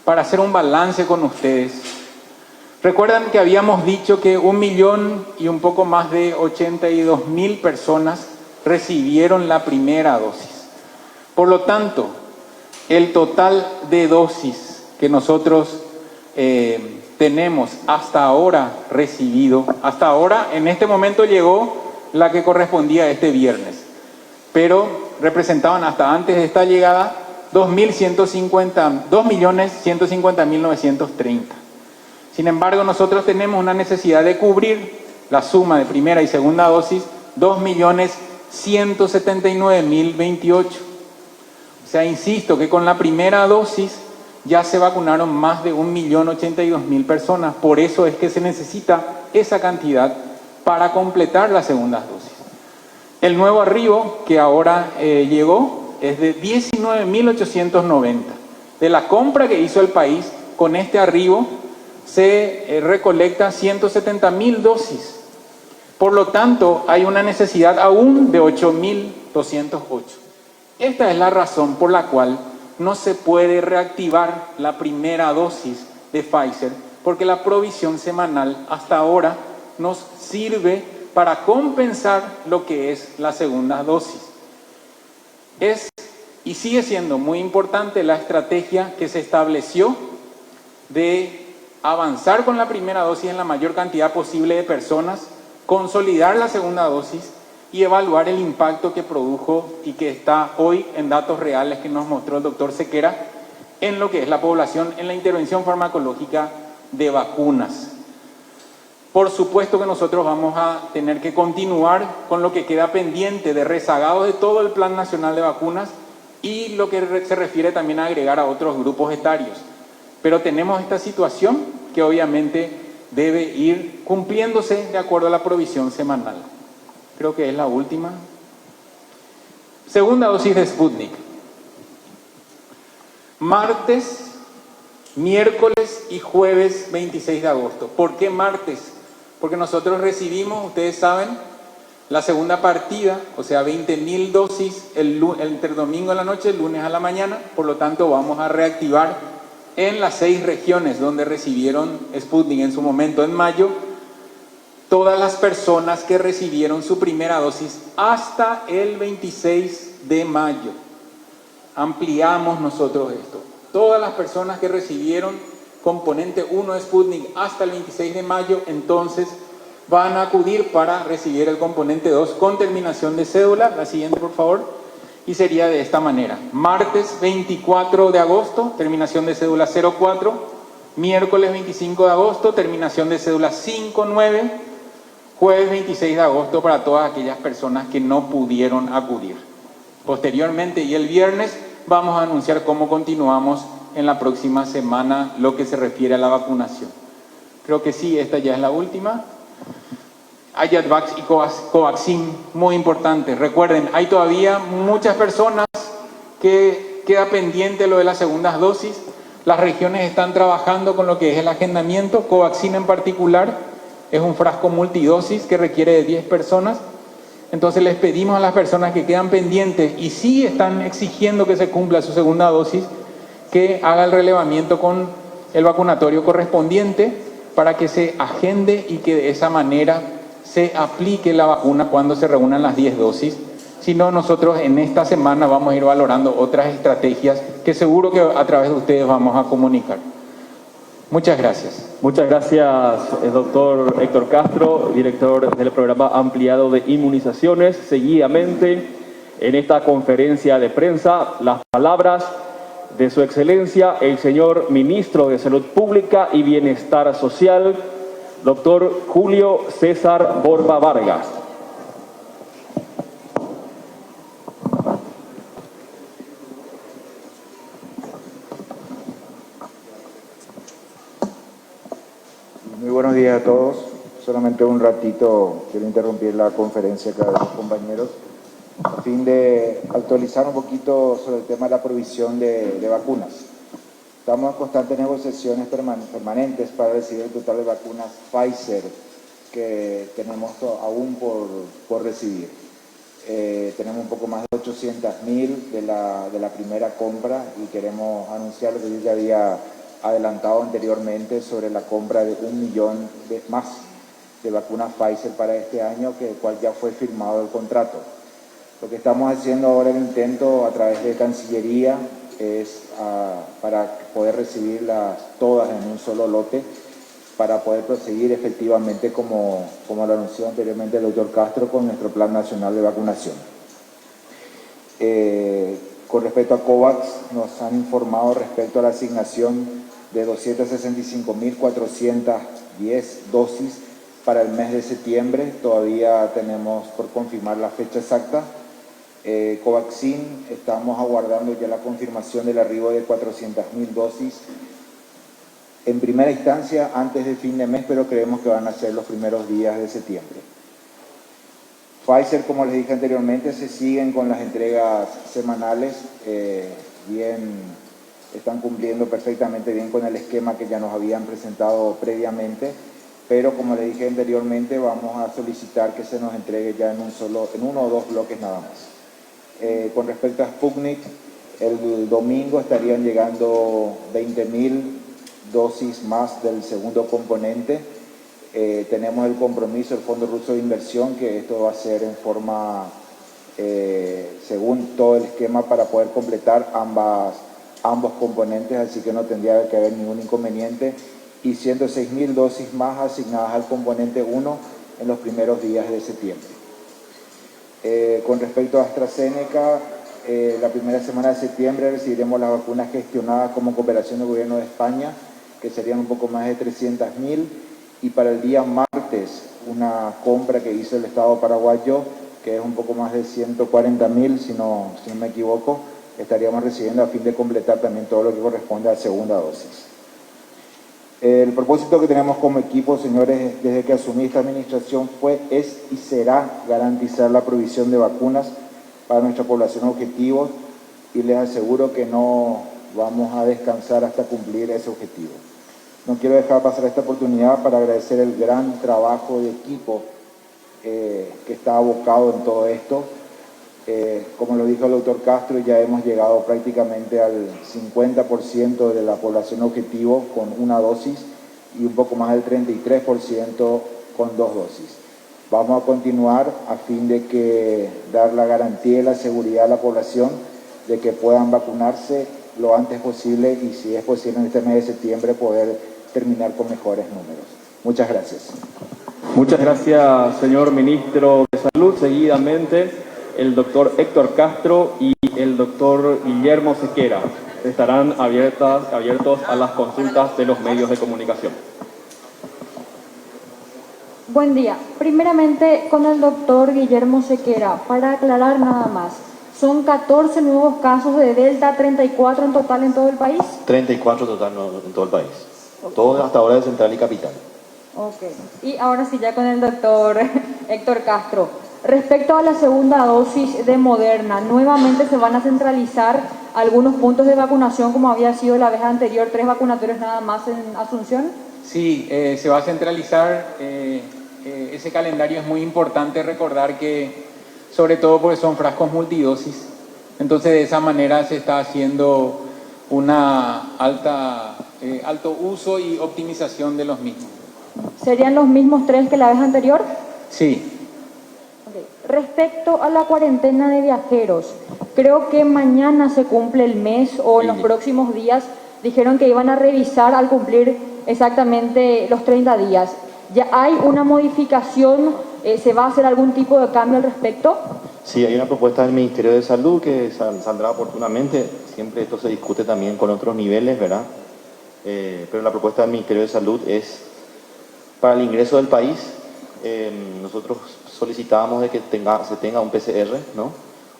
para hacer un balance con ustedes. Recuerdan que habíamos dicho que 1 millón y un poco más de 82,000 personas recibieron la primera dosis. Por lo tanto, el total de dosis que nosotros tenemos hasta ahora recibido, hasta ahora, en este momento llegó la que correspondía a este viernes, pero representaban hasta antes de esta llegada 2.150.930. Sin embargo, nosotros tenemos una necesidad de cubrir la suma de primera y segunda dosis, 2.179.028. O sea, insisto que con la primera dosis ya se vacunaron más de 1.082.000 personas. Por eso es que se necesita esa cantidad para completar las segundas dosis. El nuevo arribo que ahora llegó es de 19.890. De la compra que hizo el país, con este arribo se recolecta 170.000 dosis. Por lo tanto, hay una necesidad aún de 8.208. Esta es la razón por la cual no se puede reactivar la primera dosis de Pfizer, porque la provisión semanal hasta ahora nos sirve para compensar lo que es la segunda dosis. Es y sigue siendo muy importante la estrategia que se estableció de avanzar con la primera dosis en la mayor cantidad posible de personas, consolidar la segunda dosis y evaluar el impacto que produjo y que está hoy en datos reales que nos mostró el doctor Sequera en lo que es la población en la intervención farmacológica de vacunas. Por supuesto que nosotros vamos a tener que continuar con lo que queda pendiente de rezagado de todo el Plan Nacional de Vacunas y lo que se refiere también a agregar a otros grupos etarios. Pero tenemos esta situación que obviamente debe ir cumpliéndose de acuerdo a la provisión semanal. Creo que es la última. Segunda dosis de Sputnik. Martes, miércoles y jueves 26 de agosto. ¿Por qué martes? Porque nosotros recibimos, ustedes saben, la segunda partida, o sea, 20.000 dosis entre domingo a la noche, el lunes a la mañana. Por lo tanto, vamos a reactivar en las 6 regiones donde recibieron Sputnik en su momento, en mayo, todas las personas que recibieron su primera dosis hasta el 26 de mayo. Ampliamos nosotros esto. Todas las personas que recibieron componente 1 de Sputnik hasta el 26 de mayo, entonces van a acudir para recibir el componente 2 con terminación de cédula. La siguiente, por favor. Y sería de esta manera. Martes 24 de agosto, terminación de cédula 04. Miércoles 25 de agosto, terminación de cédula 59. Jueves 26 de agosto para todas aquellas personas que no pudieron acudir. Posteriormente y el viernes vamos a anunciar cómo continuamos en la próxima semana lo que se refiere a la vacunación. Creo que sí, esta ya es la última. Ayatvax y Covaxin, muy importante. Recuerden, hay todavía muchas personas que queda pendiente lo de las segundas dosis. Las regiones están trabajando con lo que es el agendamiento. Covaxin en particular es un frasco multidosis que requiere de 10 personas. Entonces les pedimos a las personas que quedan pendientes y sí están exigiendo que se cumpla su segunda dosis, que haga el relevamiento con el vacunatorio correspondiente para que se agende y que de esa manera se aplique la vacuna cuando se reúnan las 10 dosis. Si no, nosotros en esta semana vamos a ir valorando otras estrategias que seguro que a través de ustedes vamos a comunicar. Muchas gracias. Muchas gracias, doctor Héctor Castro, director del programa ampliado de inmunizaciones. Seguidamente, en esta conferencia de prensa, las palabras de su excelencia, el señor ministro de Salud Pública y Bienestar Social, doctor Julio César Borba Vargas. Muy buenos días a todos. Solamente un ratito quiero interrumpir la conferencia acá de los compañeros a fin de actualizar un poquito sobre el tema de la provisión de vacunas. Estamos en constantes negociaciones permanentes para recibir el total de vacunas Pfizer que tenemos aún por recibir. Tenemos un poco más de 800.000 de la primera compra y queremos anunciar lo que yo ya había adelantado anteriormente sobre la compra de 1 millón más de vacunas Pfizer para este año, que el cual ya fue firmado el contrato. Lo que estamos haciendo ahora, el intento a través de Cancillería, es para poder recibirlas todas en un solo lote, para poder proseguir efectivamente, como lo anunció anteriormente el doctor Castro, con nuestro Plan Nacional de Vacunación. Con respecto a COVAX, nos han informado respecto a la asignación de 265.410 dosis para el mes de septiembre. Todavía tenemos por confirmar la fecha exacta. Covaxin, estamos aguardando ya la confirmación del arribo de 400.000 dosis en primera instancia antes del fin de mes, pero creemos que van a ser los primeros días de septiembre. Pfizer, como les dije anteriormente, se siguen con las entregas semanales, están cumpliendo perfectamente bien con el esquema que ya nos habían presentado previamente, pero como les dije anteriormente, vamos a solicitar que se nos entregue ya en uno o dos bloques nada más. Con respecto a Sputnik, el domingo estarían llegando 20.000 dosis más del segundo componente. Tenemos el compromiso del Fondo Ruso de Inversión, que esto va a ser en forma, según todo el esquema, para poder completar ambos componentes, así que no tendría que haber ningún inconveniente, y 106.000 dosis más asignadas al componente 1 en los primeros días de septiembre. Con respecto a AstraZeneca, la primera semana de septiembre recibiremos las vacunas gestionadas como cooperación del Gobierno de España, que serían un poco más de 300.000, y para el día martes una compra que hizo el Estado paraguayo, que es un poco más de 140.000, si no me equivoco, estaríamos recibiendo a fin de completar también todo lo que corresponde a segunda dosis. El propósito que tenemos como equipo, señores, desde que asumí esta administración es y será garantizar la provisión de vacunas para nuestra población objetivo, y les aseguro que no vamos a descansar hasta cumplir ese objetivo. No quiero dejar pasar esta oportunidad para agradecer el gran trabajo de equipo que está abocado en todo esto. Como lo dijo el doctor Castro, ya hemos llegado prácticamente al 50% de la población objetivo con una dosis y un poco más del 33% con 2 dosis. Vamos a continuar a fin de dar la garantía y la seguridad a la población de que puedan vacunarse lo antes posible, y si es posible en este mes de septiembre poder terminar con mejores números. Muchas gracias. Muchas gracias, señor ministro de Salud. Seguidamente, el doctor Héctor Castro y el doctor Guillermo Sequera estarán abiertos a las consultas de los medios de comunicación. Buen día. Primeramente, con el doctor Guillermo Sequera, para aclarar nada más, ¿son 14 nuevos casos de Delta, 34 en total en todo el país? 34 total en todo el país. Todo hasta ahora de Central y Capital. Ok. Y ahora sí, ya con el doctor Héctor Castro. Respecto a la segunda dosis de Moderna, ¿nuevamente se van a centralizar algunos puntos de vacunación como había sido la vez anterior, 3 vacunatorios nada más en Asunción? Sí, se va a centralizar. Ese calendario es muy importante recordar que, sobre todo porque son frascos multidosis, entonces de esa manera se está haciendo una alto uso y optimización de los mismos. ¿Serían los mismos 3 que la vez anterior? Sí. Ok. Respecto a la cuarentena de viajeros, creo que mañana se cumple el mes o en los próximos días dijeron que iban a revisar al cumplir exactamente los 30 días. ¿Ya hay una modificación? ¿Se va a hacer algún tipo de cambio al respecto? Sí, hay una propuesta del Ministerio de Salud que saldrá oportunamente. Siempre esto se discute también con otros niveles, ¿verdad? Pero la propuesta del Ministerio de Salud es para el ingreso del país. Nosotros solicitábamos de que se tenga un PCR, ¿no?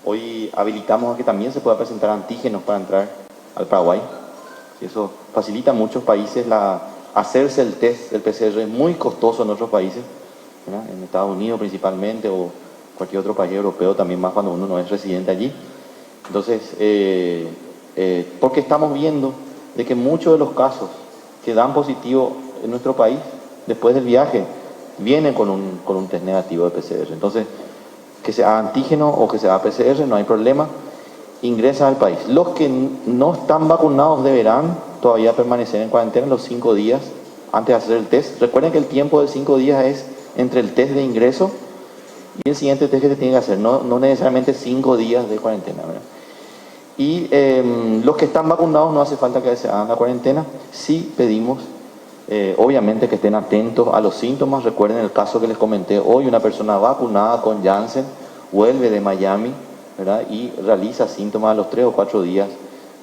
Hoy habilitamos a que también se pueda presentar antígenos para entrar al Paraguay. Y eso facilita a muchos países hacerse el test del PCR. Es muy costoso en otros países, ¿verdad? En Estados Unidos principalmente o cualquier otro país europeo también, más cuando uno no es residente allí. Entonces, porque estamos viendo de que muchos de los casos que dan positivo en nuestro país después del viaje vienen con un test negativo de PCR. Entonces, que sea antígeno o que sea PCR, no hay problema, ingresan al país. Los que no están vacunados deberán todavía permanecer en cuarentena los 5 días antes de hacer el test. Recuerden que el tiempo de 5 días es entre el test de ingreso y el siguiente test que se tiene que hacer, no necesariamente 5 días de cuarentena, ¿verdad? Y los que están vacunados no hace falta que se hagan la cuarentena. Sí pedimos, obviamente, que estén atentos a los síntomas. Recuerden el caso que les comenté hoy, una persona vacunada con Janssen vuelve de Miami, ¿verdad? Y realiza síntomas a los 3 o 4 días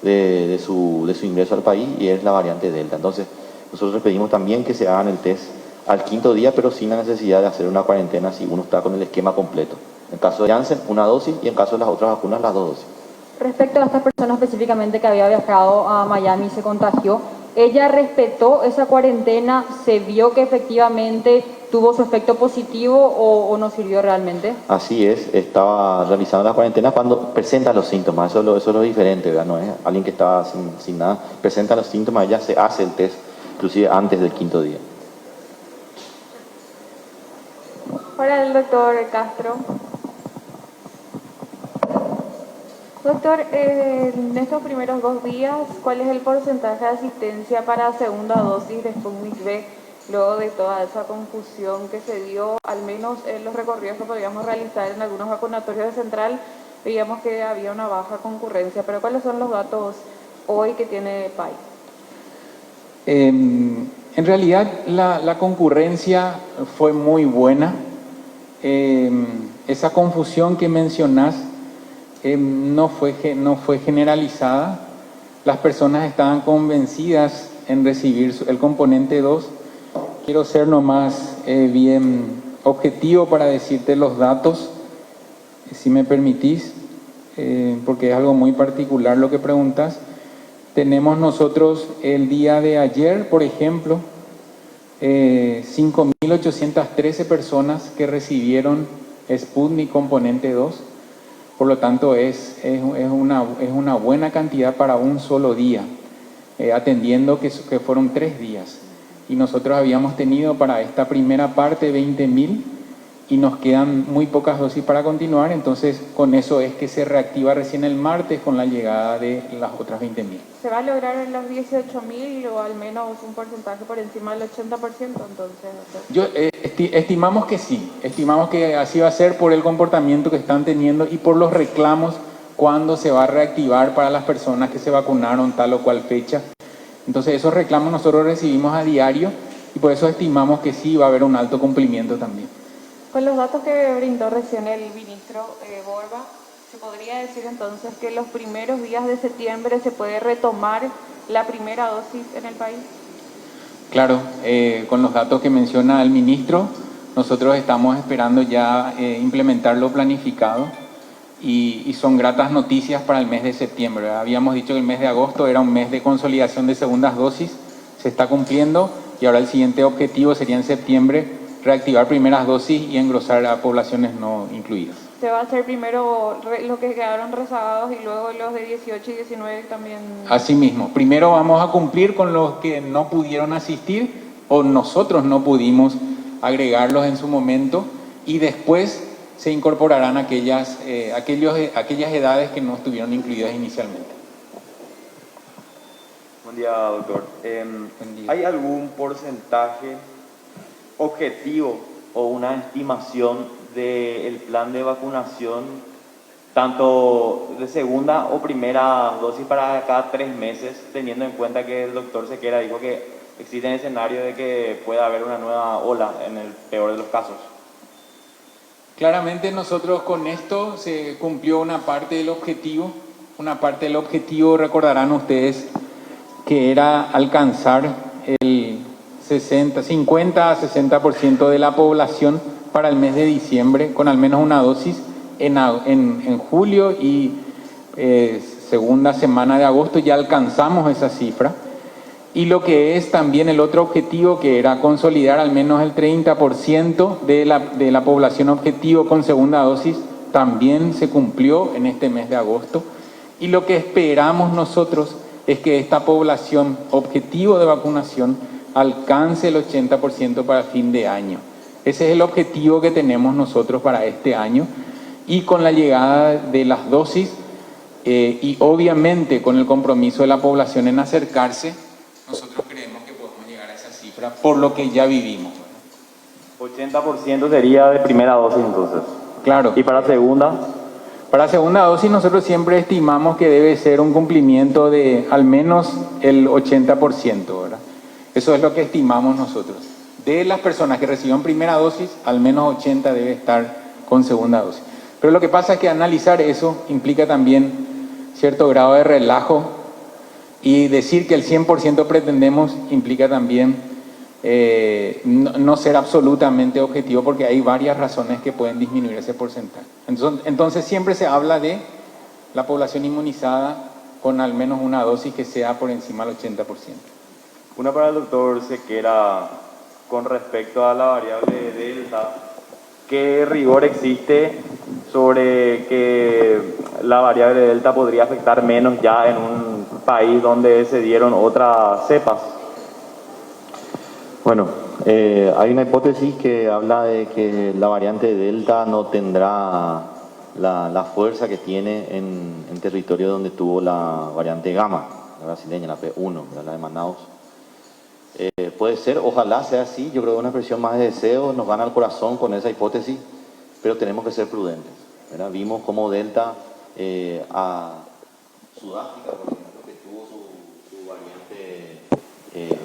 de su ingreso al país y es la variante Delta. Entonces, nosotros les pedimos también que se hagan el test al 5.º día, pero sin la necesidad de hacer una cuarentena si uno está con el esquema completo. En el caso de Janssen, 1 dosis y en caso de las otras vacunas, las 2 dosis. Respecto a esta persona específicamente que había viajado a Miami y se contagió, ¿ella respetó esa cuarentena? ¿Se vio que efectivamente tuvo su efecto positivo o no sirvió realmente? Así es, estaba realizando la cuarentena cuando presenta los síntomas. Eso es lo diferente, ¿verdad? No es alguien que estaba sin nada, presenta los síntomas, ella se hace el test, inclusive antes del 5.º día. Para el doctor Castro. Doctor, en estos primeros 2 días, ¿cuál es el porcentaje de asistencia para segunda dosis de Sputnik V luego de toda esa confusión que se dio, al menos en los recorridos que podíamos realizar en algunos vacunatorios de Central? Veíamos que había una baja concurrencia, pero ¿cuáles son los datos hoy que tiene PAI? En realidad la concurrencia fue muy buena. Esa confusión que mencionás no fue generalizada. Las personas estaban convencidas en recibir el componente 2. Quiero ser nomás bien objetivo para decirte los datos, si me permitís, porque es algo muy particular lo que preguntas. Tenemos nosotros el día de ayer, por ejemplo, 5.813 personas que recibieron Sputnik componente 2. Por lo tanto, es una buena cantidad para un solo día, atendiendo que fueron 3 días. Y nosotros habíamos tenido para esta primera parte 20.000 y nos quedan muy pocas dosis para continuar. Entonces, con eso es que se reactiva recién el martes con la llegada de las otras 20.000. ¿Se va a lograr en los 18.000 o al menos un porcentaje por encima del 80% entonces? Estimamos que sí, estimamos que así va a ser por el comportamiento que están teniendo y por los reclamos cuando se va a reactivar para las personas que se vacunaron tal o cual fecha. Entonces esos reclamos nosotros recibimos a diario y por eso estimamos que sí va a haber un alto cumplimiento también. Con los datos que brindó recién el ministro Borba, ¿se podría decir entonces que los primeros días de septiembre se puede retomar la primera dosis en el país? Claro, con los datos que menciona el ministro, nosotros estamos esperando ya implementar lo planificado y son gratas noticias para el mes de septiembre. Habíamos dicho que el mes de agosto era un mes de consolidación de segundas dosis, se está cumpliendo y ahora el siguiente objetivo sería en septiembre reactivar primeras dosis y engrosar a poblaciones no incluidas. ¿Se va a hacer primero los que quedaron rezagados y luego los de 18 y 19 también? Así mismo, primero vamos a cumplir con los que no pudieron asistir o nosotros no pudimos agregarlos en su momento y después se incorporarán aquellas edades que no estuvieron incluidas inicialmente. Buen día, doctor. ¿Hay algún porcentaje objetivo o una estimación del plan de vacunación, tanto de segunda o primera dosis para cada 3 meses, teniendo en cuenta que el doctor Sequera dijo que existe el escenario de que pueda haber una nueva ola en el peor de los casos? Claramente nosotros con esto se cumplió una parte del objetivo. Una parte del objetivo, recordarán ustedes, que era alcanzar el 50 a 60% de la población para el mes de diciembre con al menos una dosis en julio y segunda semana de agosto ya alcanzamos esa cifra. Y lo que es también el otro objetivo, que era consolidar al menos el 30% de la población objetivo con segunda dosis, también se cumplió en este mes de agosto. Y lo que esperamos nosotros es que esta población objetivo de vacunación alcance el 80% para fin de año. Ese es el objetivo que tenemos nosotros para este año. Y con la llegada de las dosis y obviamente con el compromiso de la población en acercarse, nosotros creemos que podemos llegar a esa cifra por lo que ya vivimos. 80% sería de primera dosis entonces. Claro. ¿Y para segunda? Para segunda dosis nosotros siempre estimamos que debe ser un cumplimiento de al menos el 80%, ¿verdad? Eso es lo que estimamos nosotros. De las personas que recibieron primera dosis, al menos 80 debe estar con segunda dosis. Pero lo que pasa es que analizar eso implica también cierto grado de relajo, y decir que el 100% pretendemos implica también no ser absolutamente objetivo, porque hay varias razones que pueden disminuir ese porcentaje. Entonces siempre se habla de la población inmunizada con al menos una dosis que sea por encima del 80%. Una para el doctor Sequera, con respecto a la variable Delta, ¿qué rigor existe sobre que la variable Delta podría afectar menos ya en un país donde se dieron otras cepas? Bueno, hay una hipótesis que habla de que la variante Delta no tendrá la fuerza que tiene en territorio donde tuvo la variante Gamma, la brasileña, la P1, la de Manaus. Puede ser, ojalá sea así. Yo creo que una expresión más de deseo nos gana el corazón con esa hipótesis, pero tenemos que ser prudentes, ¿verdad? Vimos cómo Delta a Sudáfrica, por ejemplo, que tuvo su variante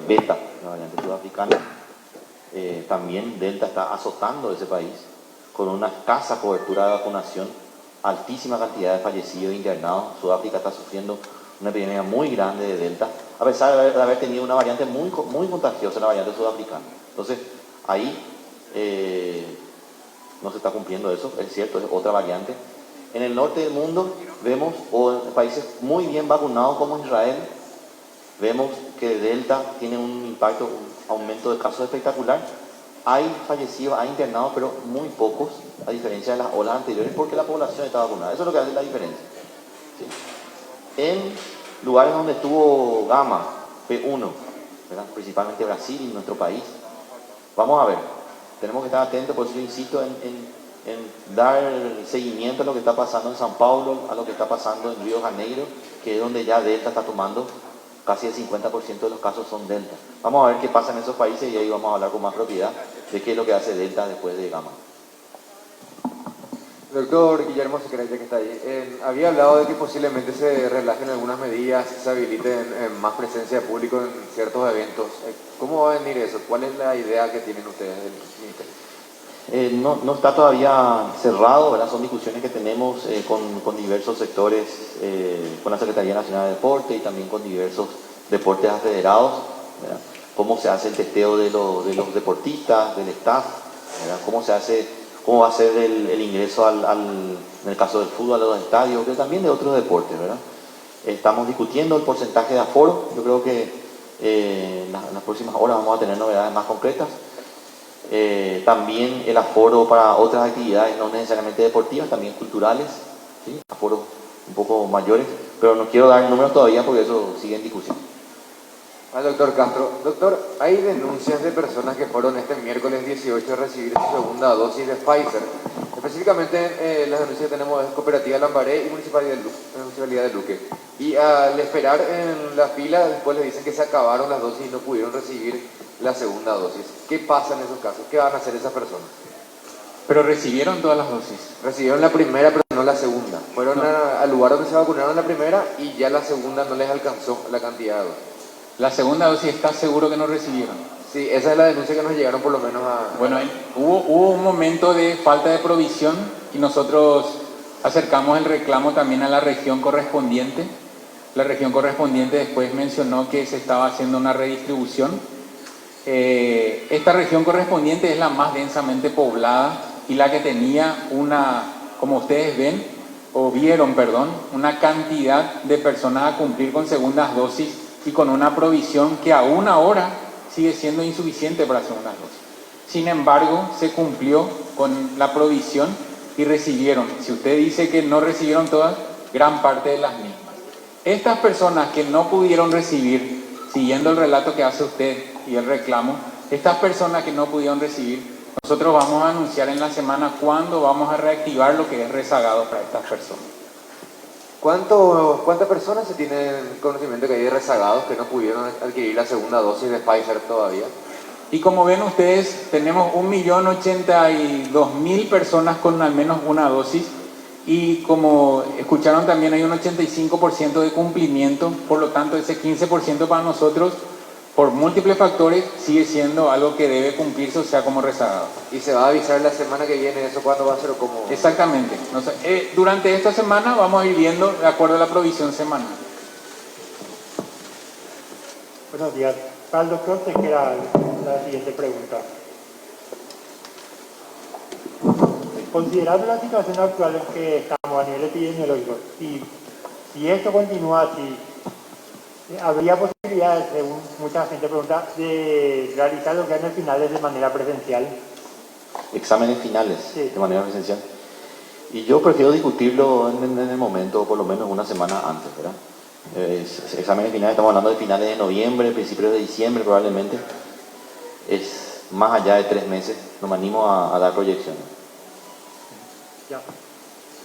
Beta, la variante sudafricana, también Delta está azotando ese país con una escasa cobertura de vacunación, altísima cantidad de fallecidos e internados. Sudáfrica está sufriendo una epidemia muy grande de Delta, a pesar de haber tenido una variante muy contagiosa, la variante sudafricana. Entonces, ahí no se está cumpliendo eso, es cierto, es otra variante. En el norte del mundo vemos, o en países muy bien vacunados como Israel, vemos que Delta tiene un impacto, un aumento de casos espectacular. Hay fallecidos, hay internados, pero muy pocos, a diferencia de las olas anteriores, porque la población está vacunada. Eso es lo que hace la diferencia. ¿Sí? En lugares donde estuvo Gamma, P1, ¿verdad? Principalmente Brasil y nuestro país, vamos a ver, tenemos que estar atentos, por eso yo insisto en dar seguimiento a lo que está pasando en São Paulo, a lo que está pasando en Río de Janeiro, que es donde ya Delta está tomando, casi el 50% de los casos son Delta. Vamos a ver qué pasa en esos países y ahí vamos a hablar con más propiedad de qué es lo que hace Delta después de Gamma. Doctor Guillermo Sequera, ya que está ahí, había hablado de que posiblemente se relajen algunas medidas, se habiliten más presencia de público en ciertos eventos. ¿Cómo va a venir eso? ¿Cuál es la idea que tienen ustedes del ministerio? No está todavía cerrado, ¿verdad? Son discusiones que tenemos con diversos sectores, con la Secretaría Nacional de Deporte y también con diversos deportes federados, ¿verdad? Cómo se hace el testeo de los deportistas, del staff, ¿verdad? Cómo va a ser el ingreso en el caso del fútbol, a los estadios, pero también de otros deportes, ¿verdad? Estamos discutiendo el porcentaje de aforo. Yo creo que en las próximas horas vamos a tener novedades más concretas. También el aforo para otras actividades no necesariamente deportivas, también culturales, ¿sí? Aforos un poco mayores, pero no quiero dar números todavía porque eso sigue en discusión. Al doctor Castro. Doctor, hay denuncias de personas que fueron este miércoles 18 a recibir su segunda dosis de Pfizer. Específicamente las denuncias que tenemos es Cooperativa Lambaré y Municipalidad de Luque. Y al esperar en la fila, después les dicen que se acabaron las dosis y no pudieron recibir la segunda dosis. ¿Qué pasa en esos casos? ¿Qué van a hacer esas personas? Pero recibieron todas las dosis. Recibieron la primera, pero no la segunda. Fueron al lugar donde se vacunaron la primera y ya la segunda no les alcanzó la cantidad de dosis. La segunda dosis, ¿estás seguro que no recibieron? Sí, esa es la denuncia que nos llegaron por lo menos a... Bueno, hubo un momento de falta de provisión y nosotros acercamos el reclamo también a la región correspondiente. La región correspondiente después mencionó que se estaba haciendo una redistribución. Esta región correspondiente es la más densamente poblada y la que tenía como ustedes ven, o vieron, perdón, una cantidad de personas a cumplir con segundas dosis y con una provisión que aún ahora sigue siendo insuficiente para segundas dosis. Sin embargo, se cumplió con la provisión y recibieron, si usted dice que no recibieron todas, gran parte de las mismas. Estas personas que no pudieron recibir, siguiendo el relato que hace usted y el reclamo, estas personas que no pudieron recibir, nosotros vamos a anunciar en la semana cuándo vamos a reactivar lo que es rezagado para estas personas. ¿Cuántas personas se tienen conocimiento que hay de rezagados que no pudieron adquirir la segunda dosis de Pfizer todavía? Y como ven ustedes, tenemos 1.082.000 personas con al menos una dosis y como escucharon también hay un 85% de cumplimiento, por lo tanto ese 15% para nosotros, por múltiples factores, sigue siendo algo que debe cumplirse, o sea, como rezagado. ¿Y se va a avisar la semana que viene eso cuándo va a ser o cómo? Exactamente. Durante esta semana vamos a ir viendo de acuerdo a la provisión semanal. Buenos días. Para el doctor Tejera, la siguiente pregunta. Considerando la situación actual en que estamos a nivel epidemiológico, si esto continúa así, ¿habría posibilidades, según mucha gente pregunta, de realizar los exámenes finales de manera presencial? Exámenes finales, sí, de manera presencial. Y yo prefiero discutirlo en el momento, por lo menos una semana antes, ¿verdad? Exámenes finales, estamos hablando de finales de noviembre, principios de diciembre probablemente. Es más allá de 3 meses, no me animo a dar proyecciones. Ya.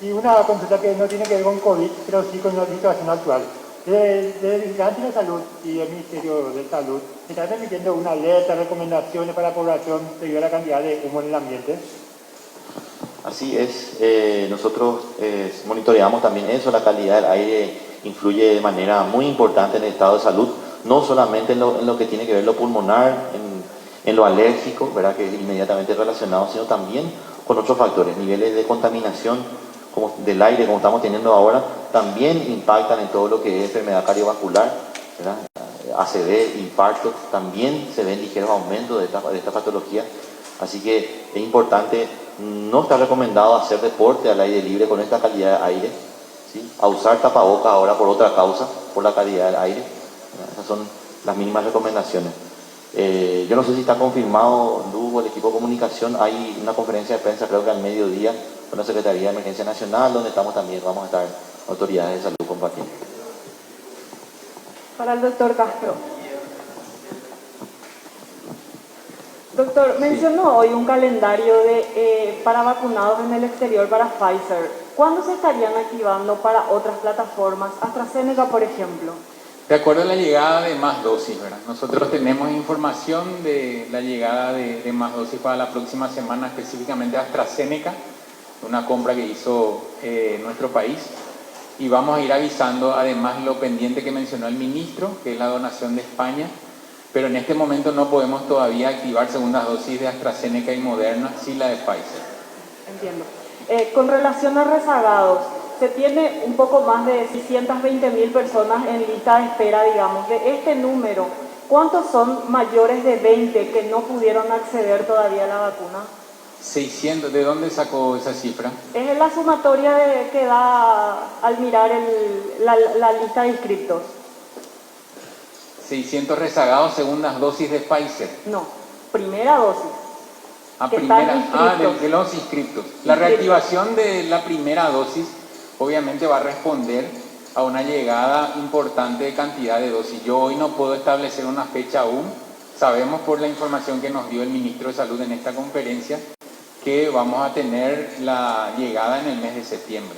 Y una consulta que no tiene que ver con COVID, pero sí con la situación actual. Desde el Vigilante de Salud y el Ministerio de Salud, ¿se están emitiendo una alerta, recomendaciones para la población debido a la cantidad de humo en el ambiente? Así es, nosotros monitoreamos también eso, la calidad del aire influye de manera muy importante en el estado de salud, no solamente en lo que tiene que ver lo pulmonar, en lo alérgico, ¿verdad? Que es inmediatamente relacionado, sino también con otros factores, niveles de contaminación como del aire, como estamos teniendo ahora, también impactan en todo lo que es enfermedad cardiovascular, ¿verdad? ACV, infarto, también se ven ligeros aumentos de esta patología, así que es importante, no está recomendado hacer deporte al aire libre con esta calidad de aire, ¿sí? A usar tapabocas ahora por otra causa, por la calidad del aire, ¿verdad? Esas son las mínimas recomendaciones. Yo no sé si está confirmado, Lugo, el equipo de comunicación, hay una conferencia de prensa creo que al mediodía con la Secretaría de Emergencia Nacional, donde vamos a estar autoridades de salud compartiendo. Para el doctor Castro. Doctor, mencionó hoy un calendario para vacunados en el exterior para Pfizer. ¿Cuándo se estarían activando para otras plataformas? AstraZeneca, por ejemplo. De acuerdo a la llegada de más dosis, ¿verdad? Nosotros tenemos información de la llegada de más dosis para la próxima semana, específicamente AstraZeneca, una compra que hizo nuestro país. Y vamos a ir avisando, además, lo pendiente que mencionó el ministro, que es la donación de España. Pero en este momento no podemos todavía activar segundas dosis de AstraZeneca y Moderna, sí la de Pfizer. Entiendo. Con relación a rezagados, se tiene un poco más de 620.000 personas en lista de espera, digamos. De este número, ¿cuántos son mayores de 20 que no pudieron acceder todavía a la vacuna? 600, ¿de dónde sacó esa cifra? Es la sumatoria que da al mirar la lista de inscriptos. 600 rezagados, segundas dosis de Pfizer. No, primera dosis. De los inscriptos. La reactivación de la primera dosis obviamente va a responder a una llegada importante de cantidad de dosis. Yo hoy no puedo establecer una fecha aún. Sabemos por la información que nos dio el ministro de Salud en esta conferencia que vamos a tener la llegada en el mes de septiembre.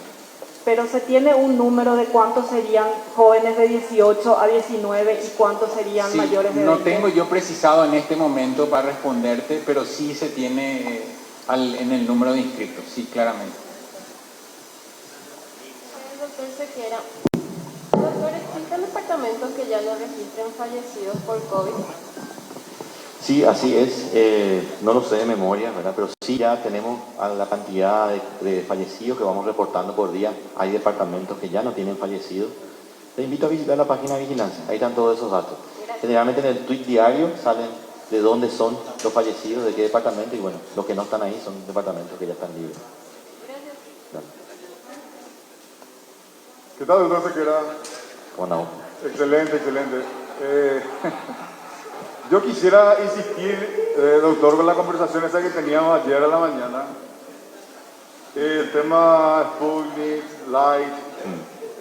pero ¿se tiene un número de cuántos serían jóvenes de 18 a 19 y cuántos serían Sí, mayores de no 20? tengo yo precisado en este momento para responderte, pero sí se tiene en el número de inscritos, sí, claramente. Doctor Sequera, doctor, ¿existen departamentos que ya no registren fallecidos por COVID? Sí, así es. No lo sé de memoria, ¿verdad? Pero sí ya tenemos a la cantidad de fallecidos que vamos reportando por día. Hay departamentos que ya no tienen fallecidos. Te invito a visitar la página de vigilancia. Ahí están todos esos datos. Generalmente en el tweet diario salen de dónde son los fallecidos, de qué departamento. Y bueno, los que no están ahí son departamentos que ya están libres. Dale. ¿Qué tal, doctor Sequera? ¿Cómo no? Excelente, excelente. Yo quisiera insistir, doctor, con la conversación esa que teníamos ayer a la mañana. El tema Sputnik, Light,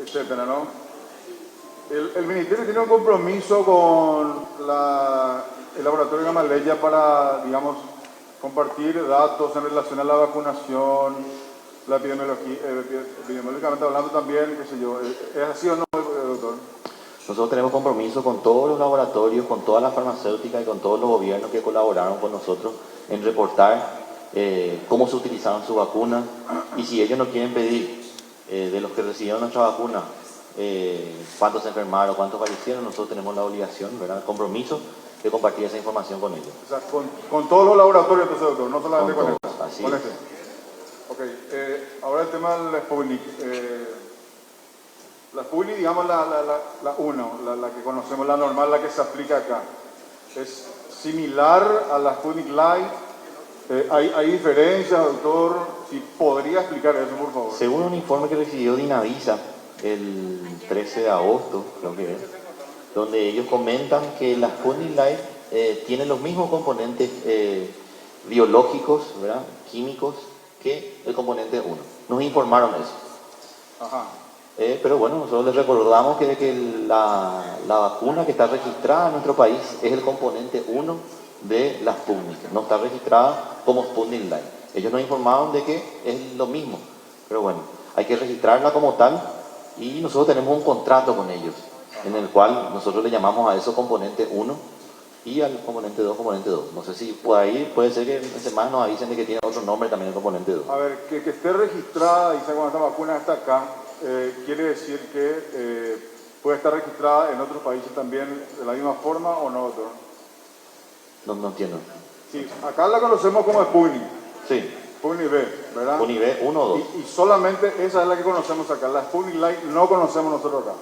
etcétera, ¿no? El Ministerio tiene un compromiso con el laboratorio Gamaleya para, digamos, compartir datos en relación a la vacunación, la epidemiológicamente hablando también, qué sé yo. ¿Es así o no, doctor? Nosotros tenemos compromiso con todos los laboratorios, con todas las farmacéuticas y con todos los gobiernos que colaboraron con nosotros en reportar cómo se utilizaron sus vacunas, y si ellos no quieren pedir de los que recibieron nuestra vacuna cuántos se enfermaron, cuántos fallecieron, nosotros tenemos la obligación, ¿verdad?, el compromiso de compartir esa información con ellos. O sea, con todos los laboratorios, entonces, doctor, no solamente con todos, así con es. este. Ok, ahora el tema del Sputnik. La Sputnik, digamos, la 1, la que conocemos, la normal, la que se aplica acá, ¿es similar a la Sputnik Light? ¿Hay diferencias, doctor? Si podría explicar eso, por favor. Según un informe que recibió Dinavisa el 13 de agosto, creo que es, donde ellos comentan que la Sputnik Light tiene los mismos componentes biológicos, ¿verdad?, químicos, que el componente 1. Nos informaron eso. Ajá. Pero bueno, nosotros les recordamos que la vacuna que está registrada en nuestro país es el componente 1 de la Sputnik, no está registrada como Sputnik Light. Ellos nos informaron de que es lo mismo, pero bueno, hay que registrarla como tal, y nosotros tenemos un contrato con ellos, en el cual nosotros le llamamos a eso componente 1 y al componente 2, componente 2. No sé si por ahí puede ser que en semanas nos avisen de que tiene otro nombre también el componente 2. A ver, que esté registrada y sea cuando esta vacuna está acá, quiere decir que puede estar registrada en otros países también de la misma forma, ¿o no, doctor? No entiendo. Sí, acá la conocemos como Sputnik. Sí. Sputnik B, ¿verdad? Sputnik B 1 o 2. Y solamente esa es la que conocemos acá. La Sputnik Light no conocemos nosotros acá.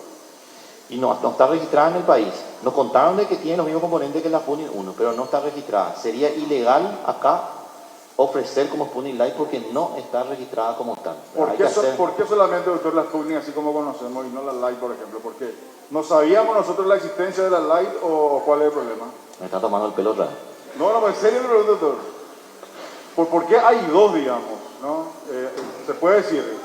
Y no está registrada en el país. Nos contaron de que tiene los mismos componentes que la Sputnik 1, pero no está registrada. Sería ilegal acá ofrecer como Sputnik Light porque no está registrada como tal. ¿Por qué solamente, doctor, la Sputnik así como conocemos y no la Light, por ejemplo? ¿Por qué? ¿No sabíamos nosotros la existencia de la Light o cuál es el problema? Me está tomando el pelo raro. No, en serio me pregunto, doctor. ¿Por qué hay dos, digamos? ¿No? Se puede decir.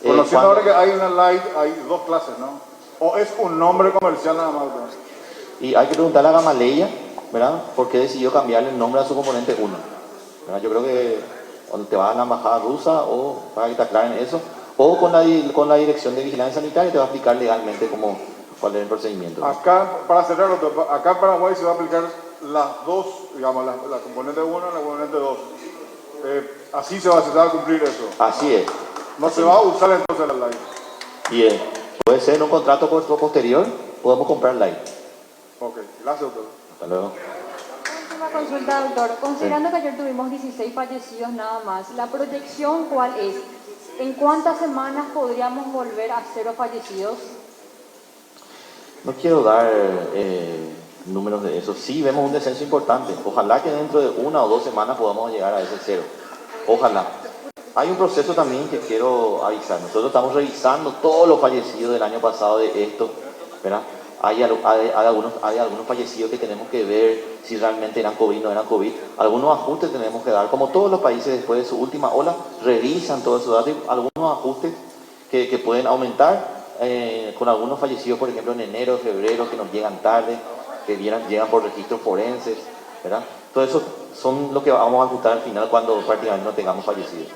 Conociendo ahora que hay una Light, hay dos clases, ¿no? ¿O es un nombre comercial nada más, doctor? Y hay que preguntarle a Gamaleya, ¿verdad?, por qué decidió cambiarle el nombre a su componente 1. ¿Verdad? Yo creo que cuando te vas a la embajada rusa, o para que te aclaren eso, o con la Dirección de Vigilancia Sanitaria, te va a explicar legalmente cuál es el procedimiento. Acá, para cerrar, doctor, acá en Paraguay se va a aplicar las dos, digamos, la componente 1 y la componente 2. Así se va a cumplir eso. Así es. No se va a usar entonces la Light. Y puede ser en un contrato posterior, podemos comprar Light. Ok, gracias, doctor. Hasta luego. Última consulta, doctor. Considerando que ayer tuvimos 16 fallecidos nada más, ¿la proyección cuál es? ¿En cuántas semanas podríamos volver a 0 fallecidos? No quiero dar números de eso. Sí vemos un descenso importante. Ojalá que dentro de 1 o 2 semanas podamos llegar a ese 0. Ojalá. Hay un proceso también que quiero avisar. Nosotros estamos revisando todos los fallecidos del año pasado de esto, ¿verdad? Hay algunos fallecidos que tenemos que ver si realmente eran COVID o no eran COVID. Algunos ajustes tenemos que dar. Como todos los países después de su última ola, revisan todos esos datos. Algunos ajustes que pueden aumentar con algunos fallecidos, por ejemplo, en enero, febrero, que nos llegan tarde, que llegan por registros forenses, ¿verdad? Todo eso son lo que vamos a ajustar al final cuando prácticamente no tengamos fallecidos.